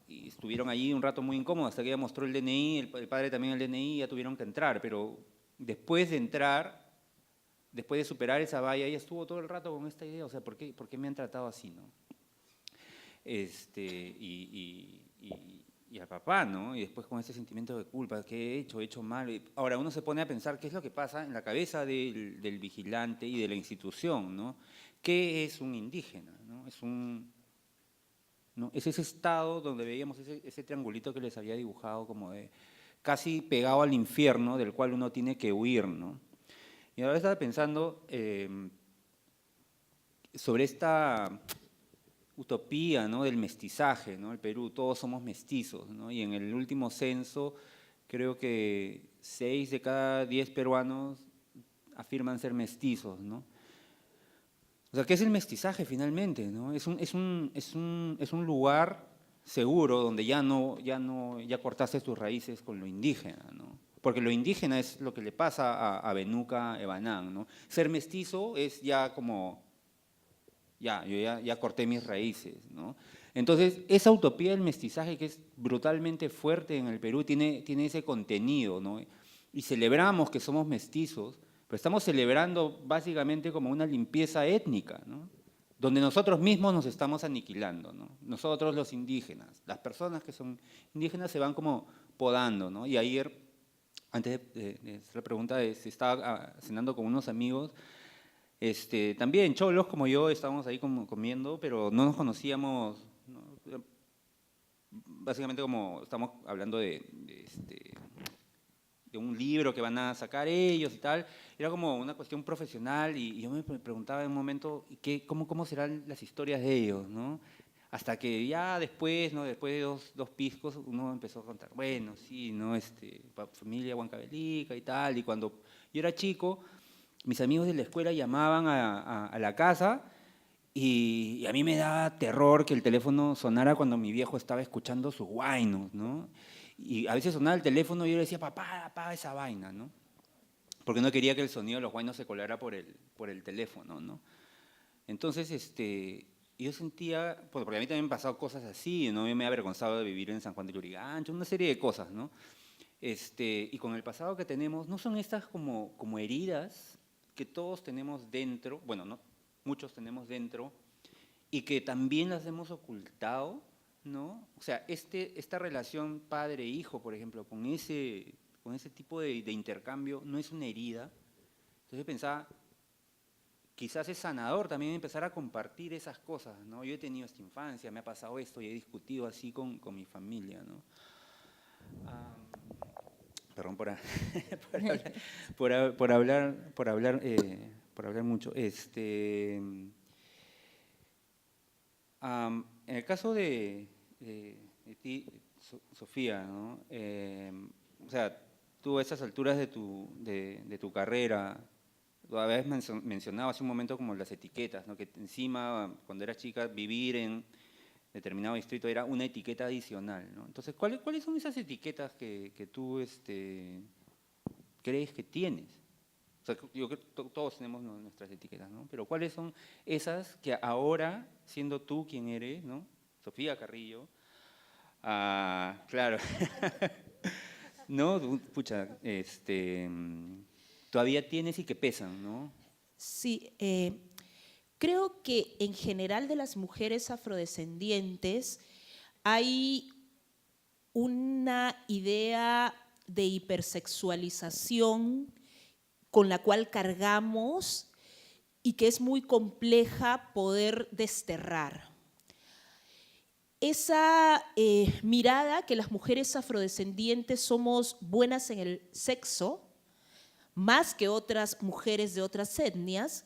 Y estuvieron allí un rato muy incómodos hasta que ella mostró el DNI, el padre también el DNI, y ya tuvieron que entrar. Pero después de entrar, después de superar esa valla, ella estuvo todo el rato con esta idea, o sea, ¿por qué me han tratado así, no? Y al papá, ¿no? Y después con ese sentimiento de culpa, ¿qué he hecho mal? Ahora uno se pone a pensar qué es lo que pasa en la cabeza del vigilante y de la institución, ¿no? ¿Qué es un indígena? ¿No? ¿No? Es ese estado donde veíamos ese triangulito que les había dibujado como de casi pegado al infierno del cual uno tiene que huir, ¿no? Y ahora estaba pensando sobre esta utopía, ¿no?, del mestizaje, ¿no? El Perú, todos somos mestizos, ¿no? Y en el último censo creo que 6 de cada 10 peruanos afirman ser mestizos, ¿no? O sea, ¿qué es el mestizaje finalmente, no? Es un lugar seguro donde ya cortaste tus raíces con lo indígena, ¿no? Porque lo indígena es lo que le pasa a Benuca Ebanán, ¿no? Ser mestizo es ya como, yo ya corté mis raíces, ¿no? Entonces, esa utopía del mestizaje, que es brutalmente fuerte en el Perú, tiene ese contenido, ¿no? Y celebramos que somos mestizos, pero estamos celebrando básicamente como una limpieza étnica, ¿no? Donde nosotros mismos nos estamos aniquilando, ¿no? Nosotros los indígenas, las personas que son indígenas se van como podando, ¿no? Y ayer, antes de hacer la pregunta, estaba cenando con unos amigos, también cholos como yo, estábamos ahí como comiendo, pero no nos conocíamos, ¿no? Básicamente como estamos hablando de un libro que van a sacar ellos y tal, era como una cuestión profesional y yo me preguntaba en un momento cómo serán las historias de ellos, ¿no? Hasta que ya después, ¿no?, después de dos piscos, uno empezó a contar, bueno, sí, ¿no?, familia huancavelica y tal, y cuando yo era chico, mis amigos de la escuela llamaban a la casa y a mí me daba terror que el teléfono sonara cuando mi viejo estaba escuchando sus huaynos, ¿no? Y a veces sonaba el teléfono y yo le decía, papá, apaga esa vaina, ¿no? Porque no quería que el sonido de los huaynos se colara por el teléfono, ¿no? Entonces, yo sentía, porque a mí también me han pasado cosas así, ¿no? Yo me he avergonzado de vivir en San Juan de Lurigancho, una serie de cosas, ¿no? Y con el pasado que tenemos, ¿no son estas como heridas que todos tenemos dentro, bueno, no, muchos tenemos dentro, y que también las hemos ocultado, ¿no? O sea, esta relación padre-hijo, por ejemplo, con ese tipo de intercambio, no es una herida. Entonces pensaba, quizás es sanador también empezar a compartir esas cosas, ¿no? Yo he tenido esta infancia, me ha pasado esto y he discutido así con mi familia, ¿no? Perdón por hablar mucho. En el caso de ti, Sofía, ¿no? O sea, tú a esas alturas de tu carrera, tú habías mencionado hace un momento como las etiquetas, ¿no? Que encima, cuando eras chica, vivir en determinado distrito era una etiqueta adicional, ¿no? Entonces, ¿cuáles son esas etiquetas que tú crees que tienes? O sea, yo creo que todos tenemos nuestras etiquetas, ¿no? Pero ¿cuáles son esas que ahora, siendo tú quien eres, ¿no? Sofía Carrillo, claro, ¿no? Pucha, todavía tienes y que pesan, ¿no? Sí, creo que en general de las mujeres afrodescendientes hay una idea de hipersexualización con la cual cargamos y que es muy compleja poder desterrar. Esa mirada que las mujeres afrodescendientes somos buenas en el sexo, más que otras mujeres de otras etnias,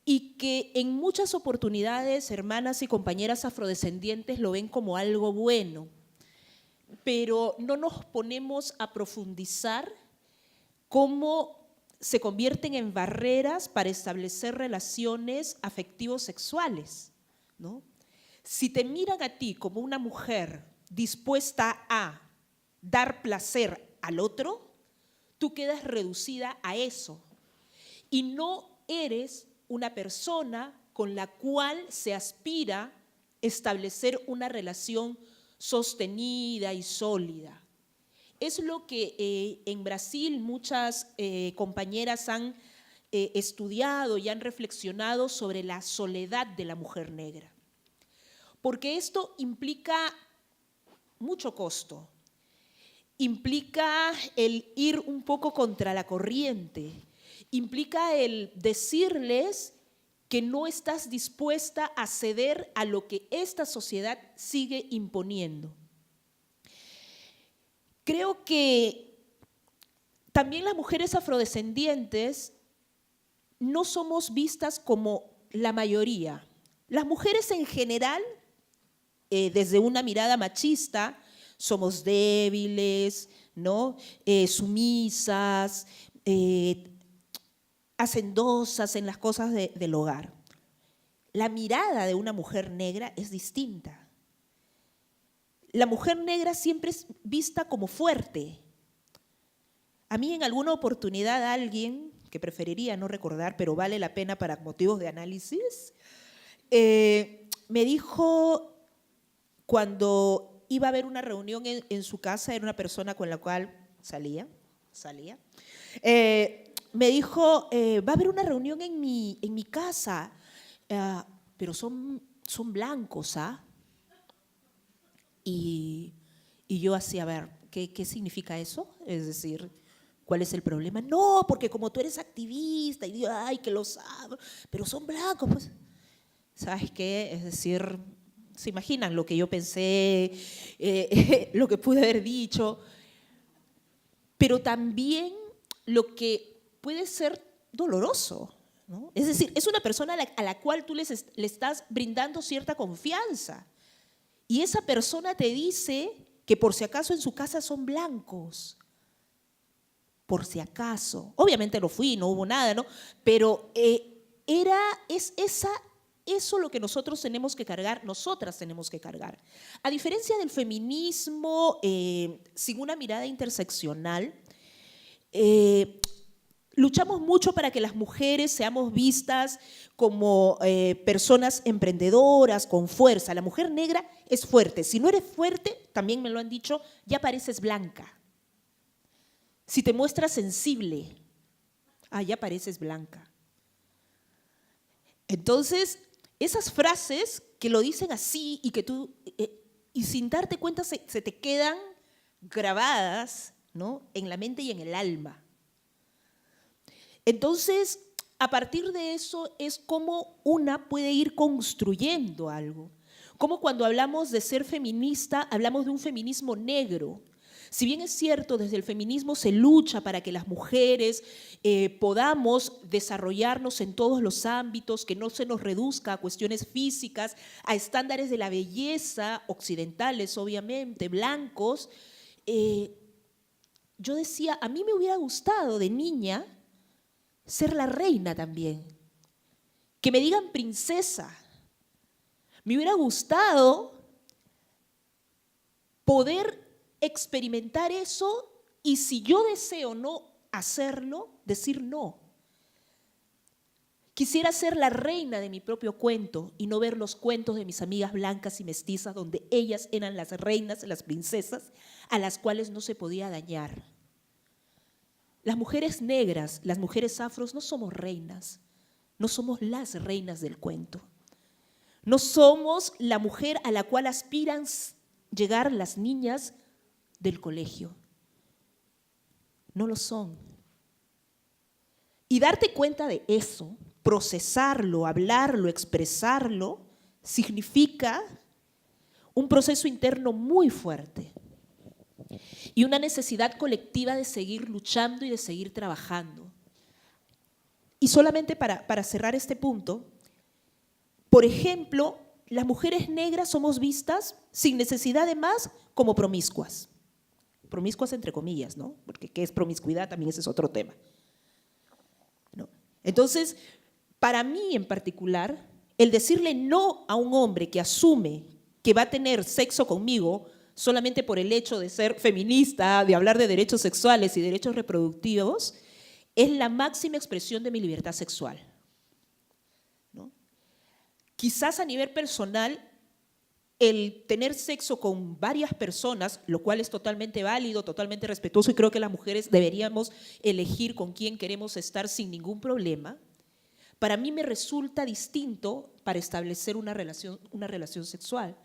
y que en muchas oportunidades hermanas y compañeras afrodescendientes lo ven como algo bueno, pero no nos ponemos a profundizar cómo se convierten en barreras para establecer relaciones afectivo-sexuales, ¿no? Si te miran a ti como una mujer dispuesta a dar placer al otro, tú quedas reducida a eso y no eres una persona con la cual se aspira establecer una relación sostenida y sólida. Es lo que en Brasil muchas compañeras han estudiado y han reflexionado sobre la soledad de la mujer negra. Porque esto implica mucho costo, implica el ir un poco contra la corriente, implica el decirles que no estás dispuesta a ceder a lo que esta sociedad sigue imponiendo. Creo que también las mujeres afrodescendientes no somos vistas como la mayoría. Las mujeres en general, desde una mirada machista, somos débiles, ¿no? Sumisas, hacendosas en las cosas del hogar. La mirada de una mujer negra es distinta. La mujer negra siempre es vista como fuerte. A mí en alguna oportunidad alguien, que preferiría no recordar, pero vale la pena para motivos de análisis, me dijo, cuando iba a haber una reunión en su casa, era una persona con la cual salía, me dijo, va a haber una reunión en mi casa, pero son blancos, ¿ah? Y yo así, a ver, ¿qué significa eso? Es decir, ¿cuál es el problema? No, porque como tú eres activista y digo, ay, que lo sabe, pero son blancos, pues. ¿Sabes qué? Es decir, ¿se imaginan lo que yo pensé, lo que pude haber dicho? Pero también lo que puede ser doloroso, ¿no? Es decir, es una persona a la cual tú le estás brindando cierta confianza. Y esa persona te dice que por si acaso en su casa son blancos. Por si acaso. Obviamente no fui, no hubo nada, ¿no? Pero eso lo que nosotros tenemos que cargar, nosotras tenemos que cargar. A diferencia del feminismo sin una mirada interseccional, luchamos mucho para que las mujeres seamos vistas como personas emprendedoras, con fuerza. La mujer negra es fuerte. Si no eres fuerte, también me lo han dicho, ya pareces blanca. Si te muestras sensible, ya pareces blanca. Entonces, esas frases que lo dicen así y que tú, y sin darte cuenta se te quedan grabadas, ¿no?, en la mente y en el alma. Entonces, a partir de eso es como una puede ir construyendo algo. Como cuando hablamos de ser feminista, hablamos de un feminismo negro. Si bien es cierto, desde el feminismo se lucha para que las mujeres podamos desarrollarnos en todos los ámbitos, que no se nos reduzca a cuestiones físicas, a estándares de la belleza occidentales, obviamente, blancos, yo decía, a mí me hubiera gustado de niña ser la reina también, que me digan princesa. Me hubiera gustado poder experimentar eso y si yo deseo no hacerlo, decir no. Quisiera ser la reina de mi propio cuento y no ver los cuentos de mis amigas blancas y mestizas donde ellas eran las reinas, las princesas, a las cuales no se podía dañar. Las mujeres negras, las mujeres afros no somos reinas, no somos las reinas del cuento. No somos la mujer a la cual aspiran llegar las niñas del colegio. No lo son. Y darte cuenta de eso, procesarlo, hablarlo, expresarlo, significa un proceso interno muy fuerte y una necesidad colectiva de seguir luchando y de seguir trabajando. Y solamente para cerrar este punto, por ejemplo, las mujeres negras somos vistas sin necesidad de más como promiscuas. Promiscuas entre comillas, ¿no? Porque ¿qué es promiscuidad? También ese es otro tema, ¿no? Entonces, para mí en particular, el decirle no a un hombre que asume que va a tener sexo conmigo solamente por el hecho de ser feminista, de hablar de derechos sexuales y derechos reproductivos, es la máxima expresión de mi libertad sexual, ¿no? Quizás a nivel personal, el tener sexo con varias personas, lo cual es totalmente válido, totalmente respetuoso, y creo que las mujeres deberíamos elegir con quién queremos estar sin ningún problema, para mí me resulta distinto para establecer una relación sexual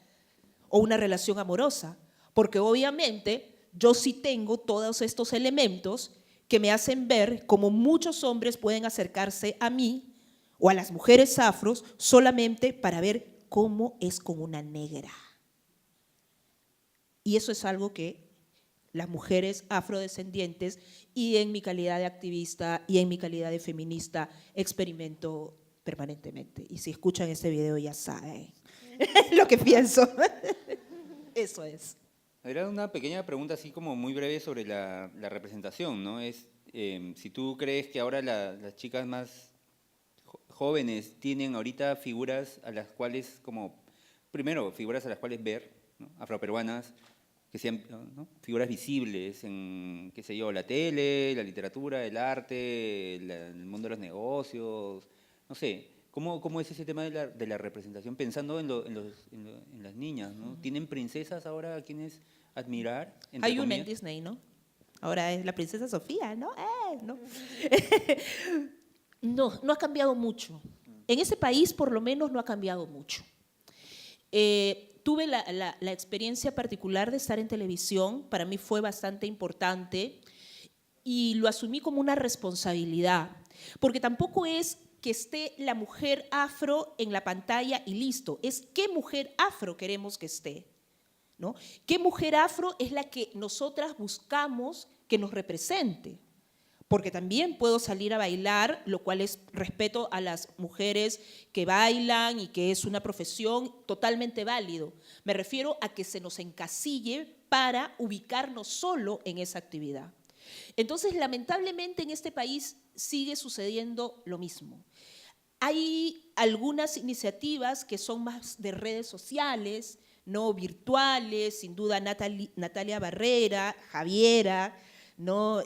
o una relación amorosa, porque obviamente yo sí tengo todos estos elementos que me hacen ver cómo muchos hombres pueden acercarse a mí o a las mujeres afros solamente para ver cómo es con una negra. Y eso es algo que las mujeres afrodescendientes, y en mi calidad de activista y en mi calidad de feminista experimento permanentemente. Y si escuchan este video ya saben lo que pienso. Eso es. Era una pequeña pregunta así como muy breve sobre la representación, ¿no? Si tú crees que ahora las chicas más jóvenes tienen ahorita figuras a las cuales figuras a las cuales ver, ¿no? Afroperuanas, que sean, ¿no? Figuras visibles en, qué sé yo, la tele, la literatura, el arte, el mundo de los negocios, no sé. ¿Cómo es ese tema de la representación pensando en las niñas, ¿no? ¿Tienen princesas ahora a quienes admirar? Hay una en Disney, ¿no? Ahora es la princesa Sofía, ¿no? No. No ha cambiado mucho. En ese país, por lo menos, no ha cambiado mucho. Tuve la experiencia particular de estar en televisión, para mí fue bastante importante y lo asumí como una responsabilidad, porque tampoco es que esté la mujer afro en la pantalla y listo, es qué mujer afro queremos que esté, ¿no? ¿Qué mujer afro es la que nosotras buscamos que nos represente? Porque también puedo salir a bailar, lo cual es respeto a las mujeres que bailan y que es una profesión totalmente válido. Me refiero a que se nos encasille para ubicarnos solo en esa actividad. Entonces, lamentablemente en este país sigue sucediendo lo mismo. Hay algunas iniciativas que son más de redes sociales, no virtuales, sin duda Natalia Barrera, Javiera, ¿no?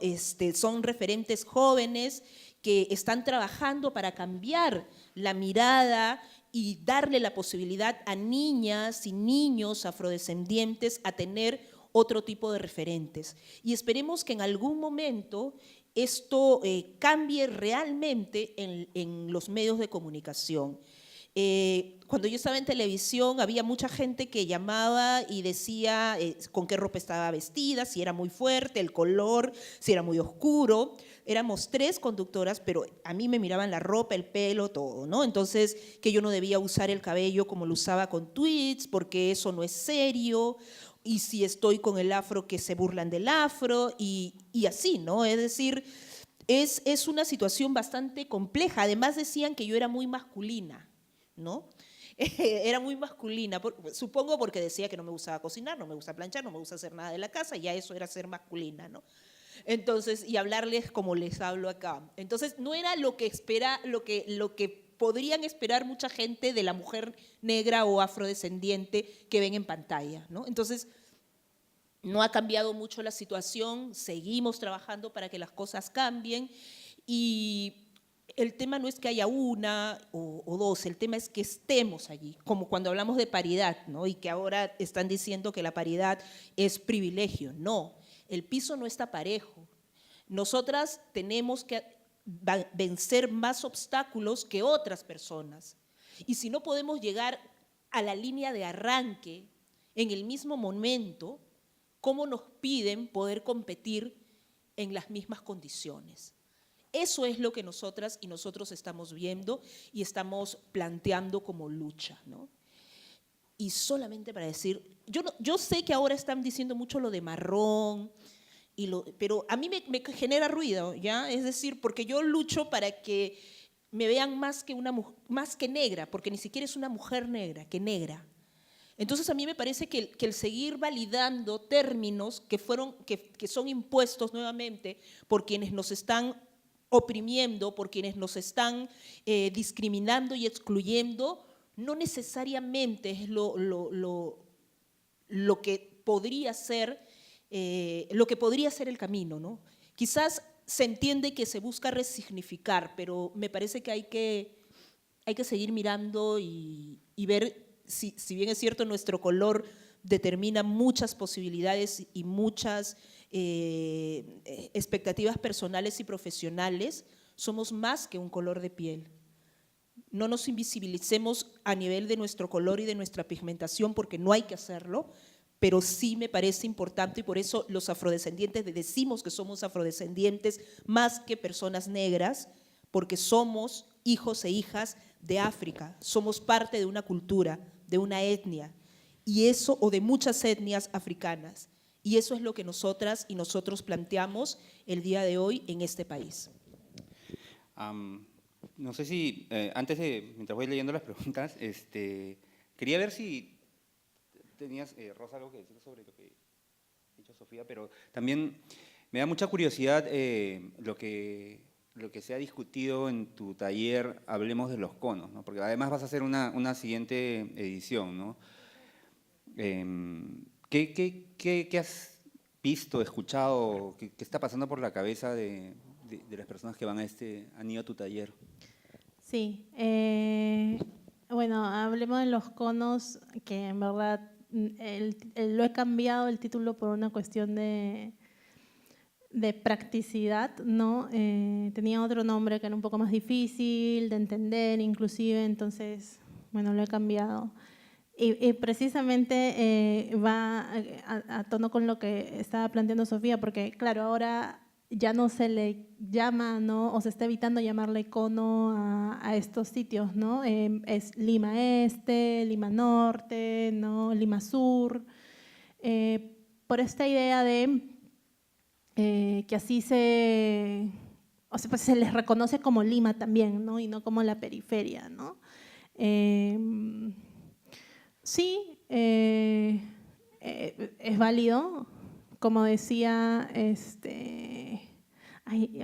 Son referentes jóvenes que están trabajando para cambiar la mirada y darle la posibilidad a niñas y niños afrodescendientes a tener otro tipo de referentes. Y esperemos que en algún momento esto cambie realmente en los medios de comunicación. Cuando yo estaba en televisión había mucha gente que llamaba y decía con qué ropa estaba vestida, si era muy fuerte, el color, si era muy oscuro. Éramos 3 conductoras, pero a mí me miraban la ropa, el pelo, todo, ¿no? Entonces, que yo no debía usar el cabello como lo usaba con tweets, porque eso no es serio, y si estoy con el afro, que se burlan del afro, y así, ¿no? Es decir, es una situación bastante compleja. Además decían que yo era muy masculina, ¿no? Era muy masculina, supongo porque decía que no me gustaba cocinar, no me gusta planchar, no me gusta hacer nada de la casa, y ya eso era ser masculina, ¿no? Entonces, y hablarles como les hablo acá. Entonces, no era lo que podrían esperar mucha gente de la mujer negra o afrodescendiente que ven en pantalla, ¿no? Entonces, no ha cambiado mucho la situación, seguimos trabajando para que las cosas cambien, y el tema no es que haya una o 2, el tema es que estemos allí, como cuando hablamos de paridad, ¿no? Y que ahora están diciendo que la paridad es privilegio. No, el piso no está parejo. Nosotras tenemos que vencer más obstáculos que otras personas. Y si no podemos llegar a la línea de arranque en el mismo momento, ¿cómo nos piden poder competir en las mismas condiciones? Eso es lo que nosotras y nosotros estamos viendo y estamos planteando como lucha, ¿no? Y solamente para decir, yo sé que ahora están diciendo mucho lo de marrón, pero a mí me genera ruido, ¿ya? Es decir, porque yo lucho para que me vean más que negra, porque ni siquiera es una mujer negra, que negra. Entonces a mí me parece que el seguir validando términos que son impuestos nuevamente por quienes nos están oprimiendo, por quienes nos están discriminando y excluyendo, no necesariamente es lo que podría ser el camino, ¿no? Quizás se entiende que se busca resignificar, pero me parece que hay que seguir mirando y ver si bien es cierto nuestro color determina muchas posibilidades y muchas expectativas personales y profesionales, somos más que un color de piel. No nos invisibilicemos a nivel de nuestro color y de nuestra pigmentación, porque no hay que hacerlo, pero sí me parece importante, y por eso los afrodescendientes decimos que somos afrodescendientes más que personas negras, porque somos hijos e hijas de África, somos parte de una cultura, de una etnia, y eso, o de muchas etnias africanas. Y eso es lo que nosotras y nosotros planteamos el día de hoy en este país. No sé si, mientras voy leyendo las preguntas, quería ver si tenías, Rosa, algo que decir sobre lo que ha dicho Sofía, pero también me da mucha curiosidad lo que se ha discutido en tu taller, Hablemos de los Conos, ¿no? Porque además vas a hacer una siguiente edición, ¿no? ¿Qué has visto, escuchado, qué está pasando por la cabeza de las personas que han ido a tu taller? Sí, bueno, hablemos de los conos, que en verdad lo he cambiado el título por una cuestión de practicidad, ¿no? Tenía otro nombre que era un poco más difícil de entender, inclusive, entonces, bueno, lo he cambiado. Y precisamente va a tono con lo que estaba planteando Sofía, porque claro, ahora ya no se le llama, ¿no? O se está evitando llamarle cono a estos sitios, ¿no? Es Lima Este, Lima Norte, ¿no? Lima Sur, por esta idea de que así o sea, pues se les reconoce como Lima también, ¿no? Y no como la periferia, ¿no? Sí, es válido. Como decía,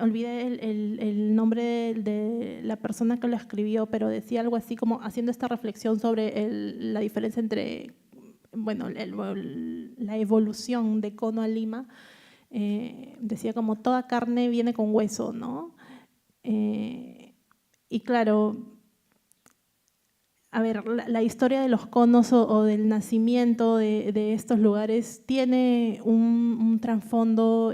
olvidé el nombre de la persona que lo escribió, pero decía algo así como haciendo esta reflexión sobre la diferencia entre, bueno, la evolución de Cono a Lima. Decía como toda carne viene con hueso, ¿no? Y claro, a ver, la historia de los conos o del nacimiento de estos lugares tiene un trasfondo, o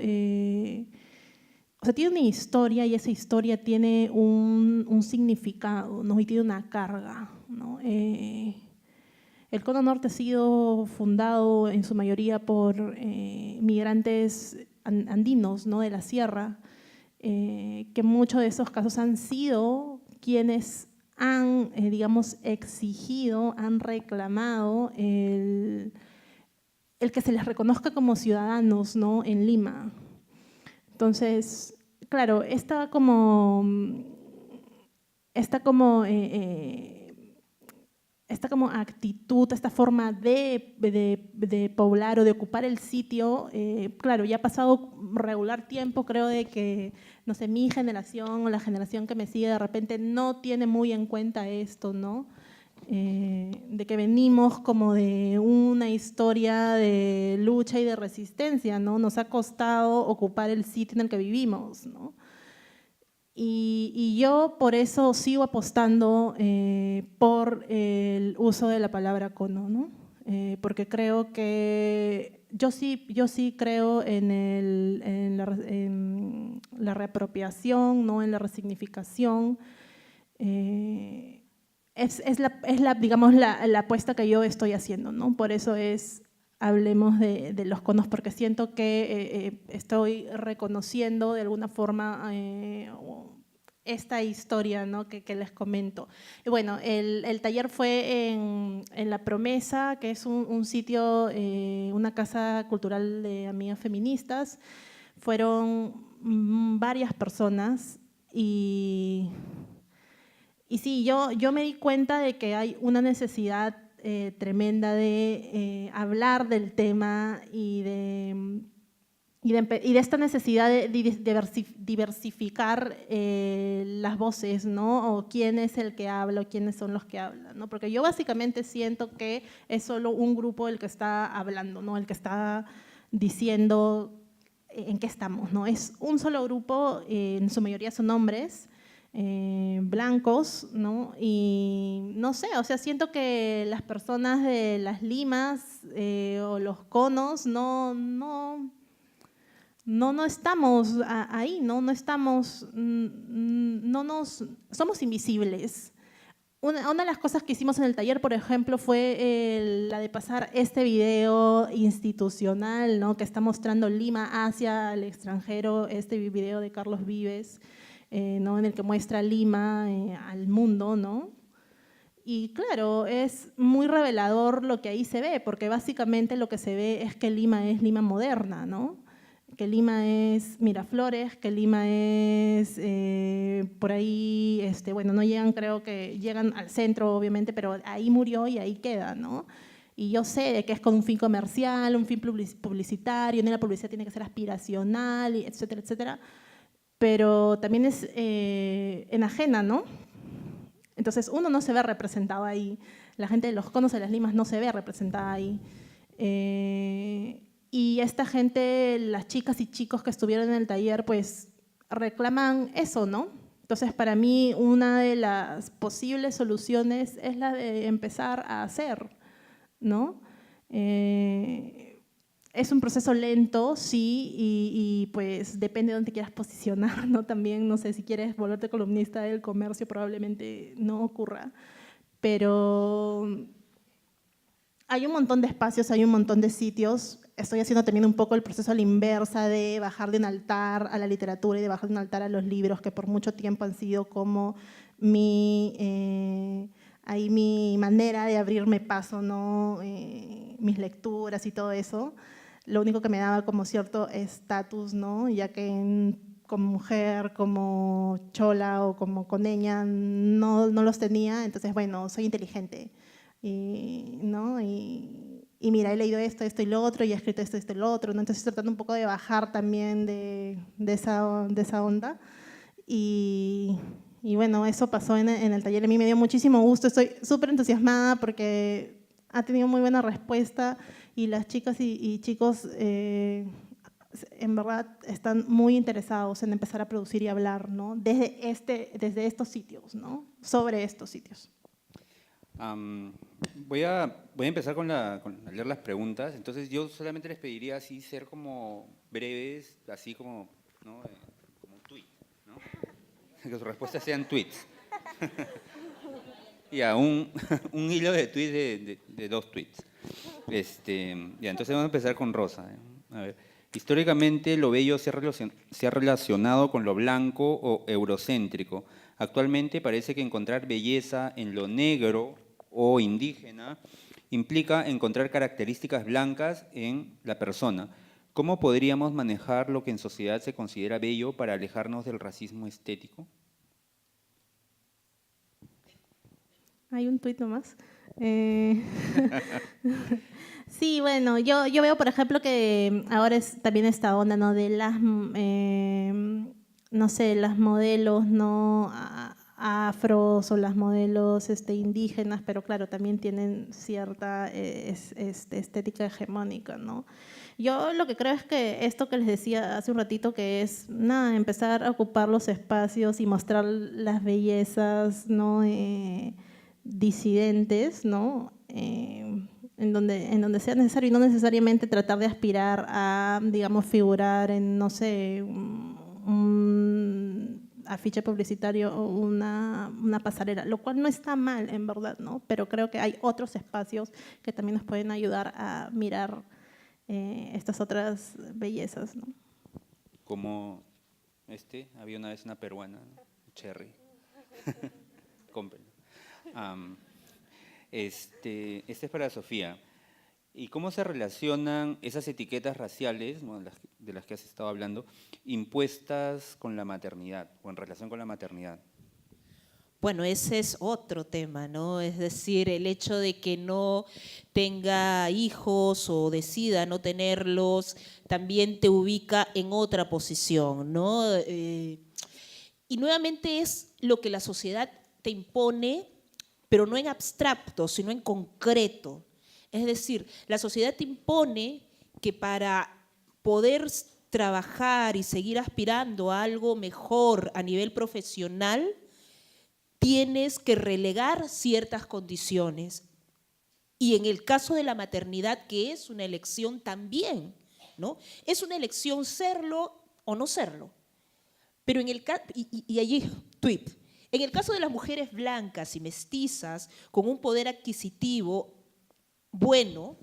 sea, tiene una historia y esa historia tiene un significado, ¿no? Y tiene una carga, ¿no? El Cono Norte ha sido fundado en su mayoría por migrantes andinos, ¿no? De la sierra, que en muchos de esos casos han sido quienes han, digamos, exigido, han reclamado el que se les reconozca como ciudadanos, ¿no? En Lima. Entonces, claro, esta como actitud, esta forma de poblar o de ocupar el sitio, claro, ya ha pasado regular tiempo, creo de que, no sé, mi generación o la generación que me sigue de repente no tiene muy en cuenta esto, ¿no? De que venimos como de una historia de lucha y de resistencia, ¿no? Nos ha costado ocupar el sitio en el que vivimos, ¿no? Y yo por eso sigo apostando por el uso de la palabra cono, ¿no? Porque creo que yo sí creo en la reapropiación, ¿no? En la resignificación. Digamos, la apuesta que yo estoy haciendo, ¿no? Por eso hablemos de los conos, porque siento que estoy reconociendo de alguna forma esta historia, ¿no? que les comento. Y bueno, el taller fue en La Promesa, que es un sitio, una casa cultural de amigas feministas. Fueron varias personas y sí, yo me di cuenta de que hay una necesidad tremenda de hablar del tema y de esta necesidad de diversificar las voces, ¿no? O quién es el que habla o quiénes son los que hablan, ¿no? Porque yo básicamente siento que es solo un grupo el que está hablando, ¿no? El que está diciendo en qué estamos, ¿no? Es un solo grupo, en su mayoría son hombres, blancos, ¿no? Y no sé, o sea, siento que las personas de las limas o los conos no estamos ahí, no estamos, somos invisibles. Una de las cosas que hicimos en el taller, por ejemplo, fue la de pasar este video institucional, ¿no? Que está mostrando Lima hacia el extranjero, este video de Carlos Vives, ¿no? En el que muestra Lima al mundo, ¿no? y claro, es muy revelador lo que ahí se ve, porque básicamente lo que se ve es que Lima es Lima moderna, ¿no? Que Lima es Miraflores, que Lima es por ahí, bueno, no llegan, creo que llegan al centro, obviamente, pero ahí murió y ahí queda, ¿no? Y yo sé que es con un fin comercial, un fin publicitario, ¿no? La publicidad tiene que ser aspiracional, etcétera, etcétera, pero también es enajena, ¿no? Entonces uno no se ve representado ahí, la gente de los conos de las limas no se ve representada ahí. Y esta gente, las chicas y chicos que estuvieron en el taller, pues reclaman eso, ¿no? Entonces, para mí, una de las posibles soluciones es la de empezar a hacer, ¿no? Es un proceso lento, sí, y pues depende de dónde te quieras posicionar, ¿no? También, no sé, si quieres volverte columnista del comercio, probablemente no ocurra, pero hay un montón de espacios, hay un montón de sitios. Estoy haciendo también un poco el proceso a la inversa de bajar de un altar a la literatura y de bajar de un altar a los libros, que por mucho tiempo han sido como mi manera de abrirme paso, ¿no? Mis lecturas y todo eso. Lo único que me daba como cierto estatus, ¿no? Ya que como mujer, como chola o como coneña no los tenía, entonces bueno, soy inteligente. ¿No? Y mira, he leído esto, esto y lo otro, y he escrito esto, esto y lo otro, ¿no? Entonces tratando un poco de bajar también de esa onda. Y bueno, eso pasó en el taller. A mí me dio muchísimo gusto, estoy súper entusiasmada porque ha tenido muy buena respuesta y las chicas y chicos en verdad están muy interesados en empezar a producir y hablar, ¿no? Desde estos sitios, ¿no? Sobre estos sitios. Voy a empezar a leer las preguntas. Entonces yo solamente les pediría así ser como breves, así como, ¿no? Como un tweet, ¿no? Que sus respuestas sean tweets. Ya, un hilo de tweets de 2 tweets. Ya, entonces vamos a empezar con Rosa. A ver. Históricamente lo bello se ha relacionado con lo blanco o eurocéntrico. Actualmente parece que encontrar belleza en lo negro o indígena implica encontrar características blancas en la persona. ¿Cómo podríamos manejar lo que en sociedad se considera bello para alejarnos del racismo estético? Hay un tuit nomás. Sí, bueno, yo veo, por ejemplo, que ahora es también esta onda, ¿no? De las, no sé, las modelos, ¿no? Afros o las modelos indígenas, pero claro, también tienen cierta estética hegemónica, ¿no? Yo lo que creo es que esto que les decía hace un ratito, que es, nada, empezar a ocupar los espacios y mostrar las bellezas, ¿no? Disidentes, ¿no? En donde sea necesario y no necesariamente tratar de aspirar a, digamos, figurar en, no sé, un afiche publicitario o una pasarela, lo cual no está mal, en verdad, ¿no? Pero creo que hay otros espacios que también nos pueden ayudar a mirar estas otras bellezas, ¿no? Como había una vez una peruana, ¿no? Cherry. Cómprenlo. Este es para Sofía. ¿Y cómo se relacionan esas etiquetas raciales, ¿no? de las que has estado hablando, impuestas con la maternidad o en relación con la maternidad? Bueno, ese es otro tema, ¿no? Es decir, el hecho de que no tenga hijos o decida no tenerlos, también te ubica en otra posición, ¿no? Y nuevamente es lo que la sociedad te impone, pero no en abstracto, sino en concreto. Es decir, la sociedad te impone que para poder trabajar y seguir aspirando a algo mejor a nivel profesional, tienes que relegar ciertas condiciones. Y en el caso de la maternidad, que es una elección también, ¿no? Es una elección serlo o no serlo. Pero en el caso, y allí, tweet, en el caso de las mujeres blancas y mestizas con un poder adquisitivo bueno,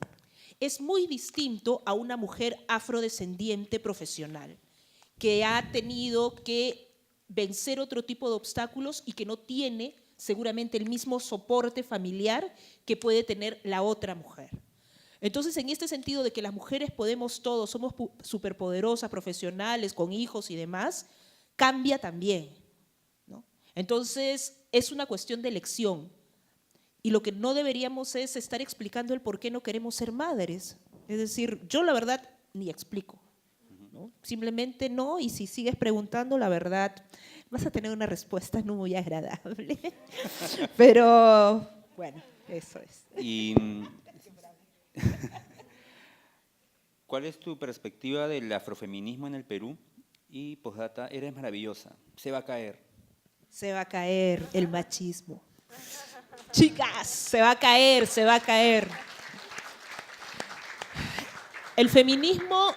es muy distinto a una mujer afrodescendiente profesional que ha tenido que vencer otro tipo de obstáculos y que no tiene seguramente el mismo soporte familiar que puede tener la otra mujer. Entonces, en este sentido de que las mujeres podemos todo, somos superpoderosas, profesionales, con hijos y demás, cambia también, ¿no? Entonces, es una cuestión de elección. Y lo que no deberíamos es estar explicando el por qué no queremos ser madres. Es decir, yo la verdad ni explico, ¿no? Simplemente no, y si sigues preguntando, la verdad, vas a tener una respuesta no muy agradable. Pero, bueno, eso es. Y, ¿cuál es tu perspectiva del afrofeminismo en el Perú? Y, postdata, eres maravillosa, se va a caer. Se va a caer el machismo. Chicas, se va a caer, se va a caer. El feminismo,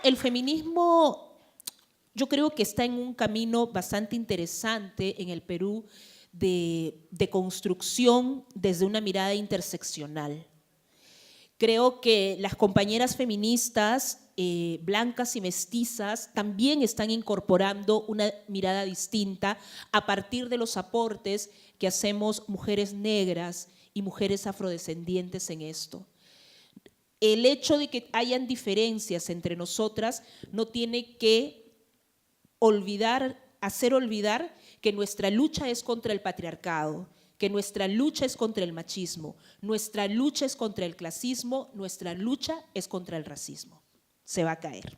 yo creo que está en un camino bastante interesante en el Perú de construcción desde una mirada interseccional. Creo que las compañeras feministas blancas y mestizas también están incorporando una mirada distinta a partir de los aportes que hacemos mujeres negras y mujeres afrodescendientes en esto. El hecho de que hayan diferencias entre nosotras no tiene que hacer olvidar que nuestra lucha es contra el patriarcado, que nuestra lucha es contra el machismo, nuestra lucha es contra el clasismo, nuestra lucha es contra el racismo. Se va a caer.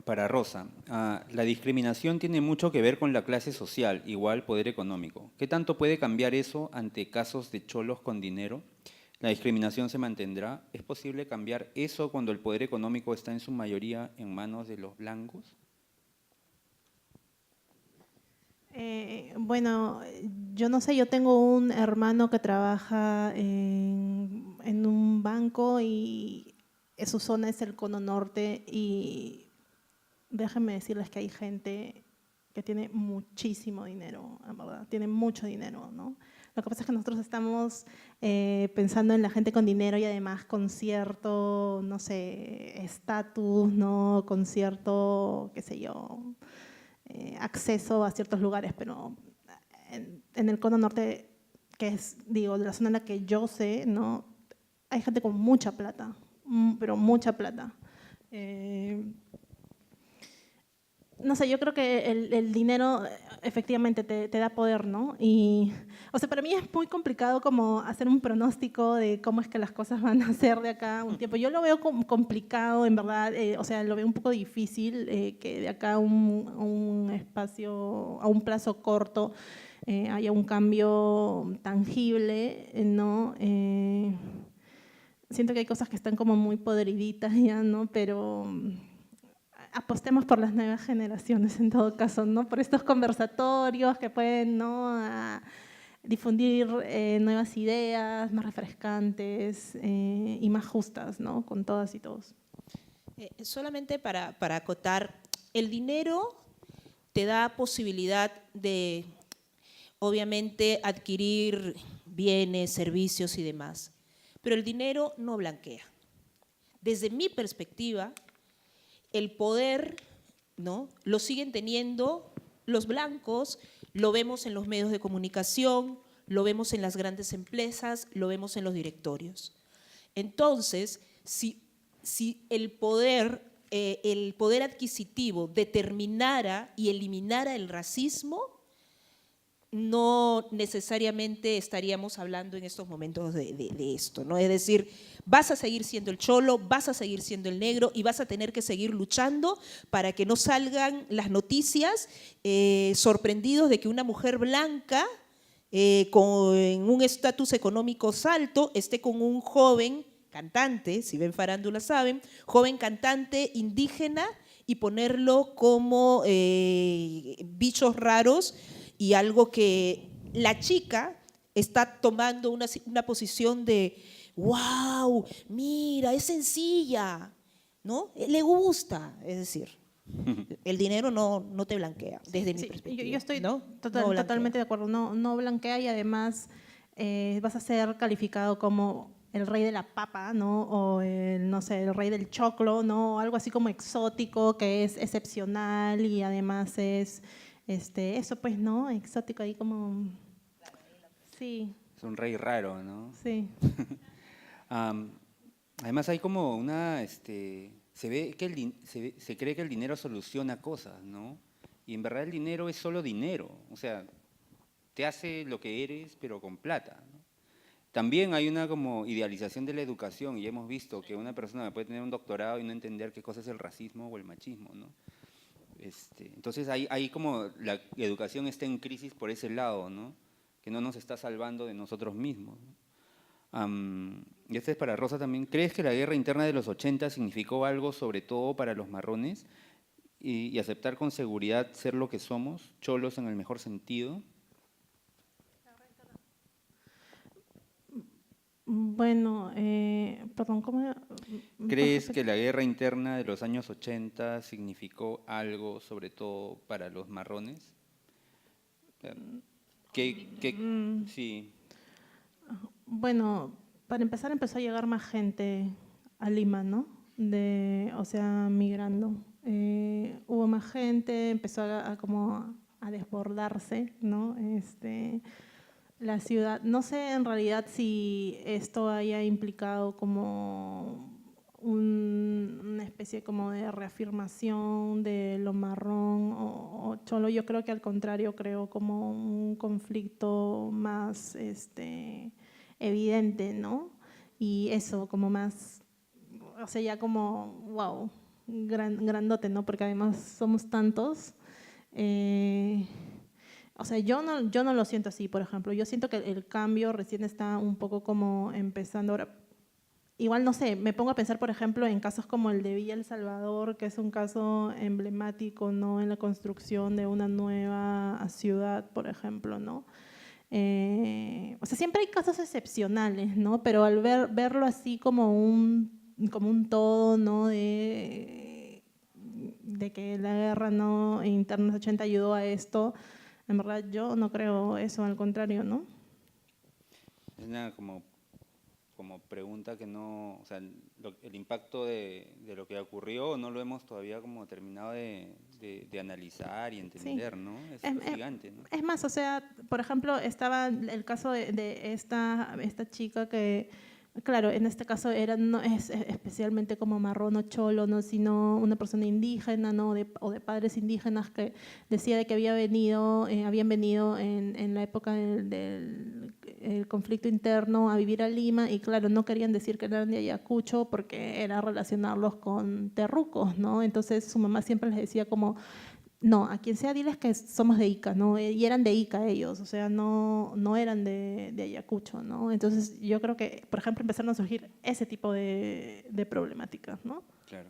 Para Rosa, la discriminación tiene mucho que ver con la clase social, igual poder económico. ¿Qué tanto puede cambiar eso ante casos de cholos con dinero? ¿La discriminación se mantendrá? ¿Es posible cambiar eso cuando el poder económico está en su mayoría en manos de los blancos? Bueno, yo no sé, yo tengo un hermano que trabaja en un banco y su zona es el Cono Norte y déjenme decirles que hay gente que tiene muchísimo dinero, en verdad, tiene mucho dinero, ¿no? Lo que pasa es que nosotros estamos pensando en la gente con dinero y además con cierto, no sé, estatus, ¿no? Con cierto, qué sé yo, acceso a ciertos lugares, pero en el Cono Norte, que es, digo, de la zona en la que yo sé, ¿no? Hay gente con mucha plata, pero mucha plata. No sé, yo creo que el dinero efectivamente te da poder, ¿no? Y, o sea, para mí es muy complicado como hacer un pronóstico de cómo es que las cosas van a ser de acá a un tiempo. Yo lo veo como complicado, en verdad, o sea, lo veo un poco difícil que de acá a un espacio, a un plazo corto, haya un cambio tangible, ¿no? Siento que hay cosas que están como muy podriditas ya, ¿no? Pero apostemos por las nuevas generaciones en todo caso, ¿no? Por estos conversatorios que pueden, ¿no? Difundir nuevas ideas más refrescantes y más justas, ¿no? Con todas y todos. Solamente para acotar, el dinero te da posibilidad de, obviamente, adquirir bienes, servicios y demás, pero el dinero no blanquea. Desde mi perspectiva, el poder, ¿no? Lo siguen teniendo los blancos, lo vemos en los medios de comunicación, lo vemos en las grandes empresas, lo vemos en los directorios. Entonces, si el poder adquisitivo determinara y eliminara el racismo, no necesariamente estaríamos hablando en estos momentos de esto, ¿no? Es decir, vas a seguir siendo el cholo, vas a seguir siendo el negro y vas a tener que seguir luchando para que no salgan las noticias sorprendidos de que una mujer blanca con un estatus económico alto esté con un joven cantante, si ven farándula saben, joven cantante indígena y ponerlo como bichos raros y algo que la chica está tomando una posición de wow, mira, es sencilla, ¿no? Le gusta, es decir, el dinero no te blanquea, desde mi perspectiva. Yo estoy ¿no? totalmente de acuerdo, no blanquea y además vas a ser calificado como el rey de la papa, ¿no? O el, no sé, el rey del choclo, ¿no? Algo así como exótico, que es excepcional y además es, eso pues, ¿no? Exótico ahí como… Sí, Es un rey raro, ¿no? sí. Am, Además hay como se ve que se cree que el dinero soluciona cosas, ¿no? Y en verdad el dinero es solo dinero, o sea, te hace lo que eres, pero con plata, ¿no? También hay una como idealización de la educación y hemos visto que una persona puede tener un doctorado y no entender qué cosa es el racismo o el machismo, ¿no? Entonces ahí como la educación está en crisis por ese lado, ¿no? Que no nos está salvando de nosotros mismos, ¿no? Y este es para Rosa también. ¿Crees que la guerra interna de los 80 significó algo sobre todo para los marrones y aceptar con seguridad ser lo que somos, cholos en el mejor sentido? Bueno, perdón, ¿cómo? ¿Me puedes ¿Crees repetir? que la guerra interna de los años 80 significó algo sobre todo para los marrones? Sí, Bueno, para empezar empezó a llegar más gente a Lima, ¿no? O sea, migrando. Hubo más gente, empezó a como a desbordarse, ¿no? La ciudad. No sé en realidad si esto haya implicado como una especie como de reafirmación de lo marrón o cholo. Yo creo que al contrario, creo como un conflicto más evidente, ¿no? Y eso, como más, o sea, ya como, wow, grandote, ¿no? Porque además somos tantos. eh, o sea, yo no lo siento así, por ejemplo. Yo siento que el cambio recién está un poco como empezando ahora. Igual, no sé, me pongo a pensar, por ejemplo, en casos como el de Villa El Salvador, que es un caso emblemático, ¿no? En la construcción de una nueva ciudad, por ejemplo, ¿no? O sea, siempre hay casos excepcionales, ¿no? Pero al verlo así como un todo, ¿no? De que la guerra no interna de los 80 ayudó a esto, en verdad yo no creo eso, al contrario, ¿no? es una como pregunta que no, o sea, el impacto de lo que ocurrió no lo hemos todavía como terminado de analizar y Sí. entender, ¿no? Es Es, es- gigante, ¿no? es más, o sea, por ejemplo, estaba el caso de esta chica que, claro, en este caso no es especialmente como marrón o cholo, ¿no? Sino una persona indígena, ¿no? O de padres indígenas que decía de que habían venido en la época del el conflicto interno a vivir a Lima y claro, no querían decir que eran de Ayacucho porque era relacionarlos con terrucos, ¿no? Entonces su mamá siempre les decía como no, a quien sea diles que somos de Ica, ¿no? Y eran de Ica ellos, o sea, no eran de Ayacucho, ¿no? Entonces yo creo que, por ejemplo, empezaron a surgir ese tipo de problemáticas, ¿no? Claro.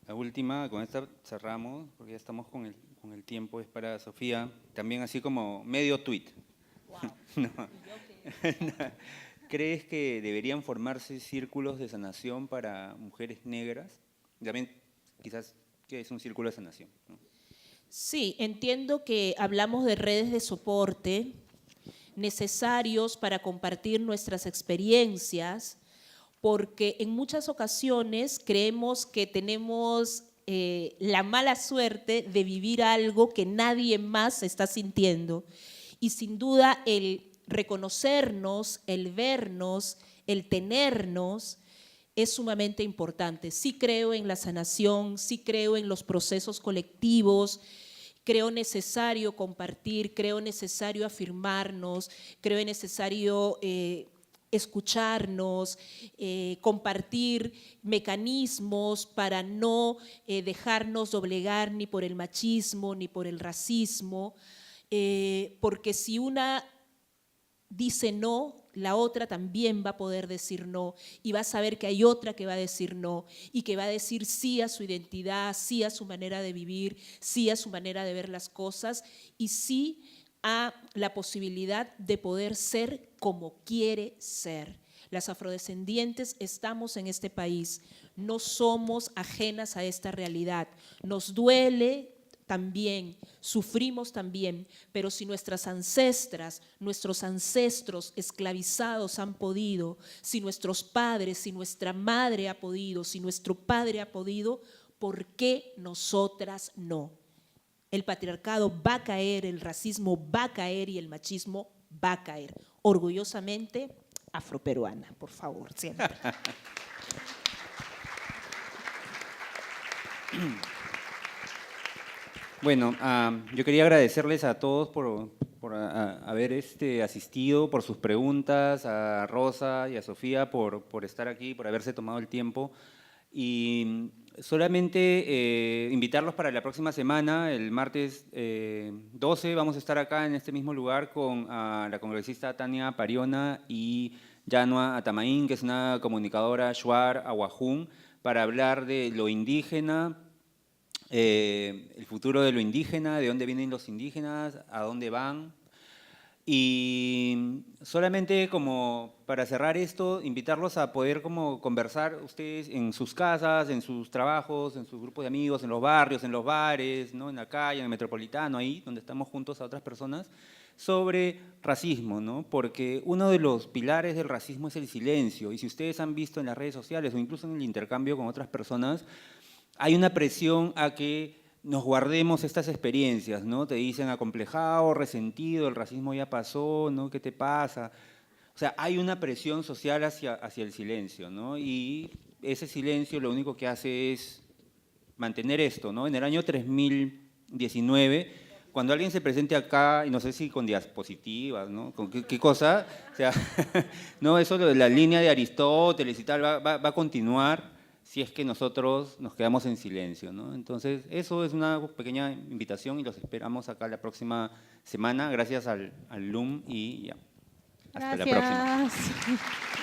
La última, con esta cerramos, porque ya estamos con el tiempo, es para Sofía, también así como medio tuit. No. ¿Crees que deberían formarse círculos de sanación para mujeres negras? También quizás, ¿qué es un círculo de sanación? ¿No? Sí, entiendo que hablamos de redes de soporte necesarios para compartir nuestras experiencias, porque en muchas ocasiones creemos que tenemos la mala suerte de vivir algo que nadie más está sintiendo. Y sin duda el reconocernos, el vernos, el tenernos, es sumamente importante. Sí creo en la sanación, sí creo en los procesos colectivos, creo necesario compartir, creo necesario afirmarnos, creo necesario escucharnos, compartir mecanismos para no dejarnos doblegar ni por el machismo ni por el racismo, porque si una dice no, la otra también va a poder decir no y va a saber que hay otra que va a decir no y que va a decir sí a su identidad, sí a su manera de vivir, sí a su manera de ver las cosas y sí a la posibilidad de poder ser como quiere ser. Las afrodescendientes estamos en este país, no somos ajenas a esta realidad. Nos duele también, sufrimos también, pero si nuestras ancestras, nuestros ancestros esclavizados han podido, si nuestros padres, si nuestra madre ha podido, si nuestro padre ha podido, ¿por qué nosotras no? El patriarcado va a caer, el racismo va a caer y el machismo va a caer. Orgullosamente afroperuana, por favor, siempre. Bueno, yo quería agradecerles a todos por haber asistido, por sus preguntas, a Rosa y a Sofía por estar aquí, por haberse tomado el tiempo. Y solamente invitarlos para la próxima semana, el martes 12, vamos a estar acá en este mismo lugar con la congresista Tania Pariona y Yanua Atamaín, que es una comunicadora shuar ahuajún, para hablar de lo indígena, el futuro de lo indígena, de dónde vienen los indígenas, a dónde van. Y solamente como para cerrar esto, invitarlos a poder como conversar ustedes en sus casas, en sus trabajos, en sus grupos de amigos, en los barrios, en los bares, ¿no? En la calle, en el metropolitano, ahí donde estamos juntos a otras personas, sobre racismo, ¿no? Porque uno de los pilares del racismo es el silencio. Y si ustedes han visto en las redes sociales o incluso en el intercambio con otras personas, hay una presión a que nos guardemos estas experiencias, ¿no? Te dicen acomplejado, resentido, el racismo ya pasó, ¿no? ¿Qué te pasa? O sea, hay una presión social hacia el silencio, ¿no? Y ese silencio lo único que hace es mantener esto, ¿no? En el año 3019, cuando alguien se presente acá, y no sé si con diapositivas, ¿no? ¿Con qué cosa? O sea, no, eso de la línea de Aristóteles y tal va a continuar si es que nosotros nos quedamos en silencio, ¿no? Entonces, eso es una pequeña invitación y los esperamos acá la próxima semana. Gracias al LUM y ya. Hasta la próxima. Gracias.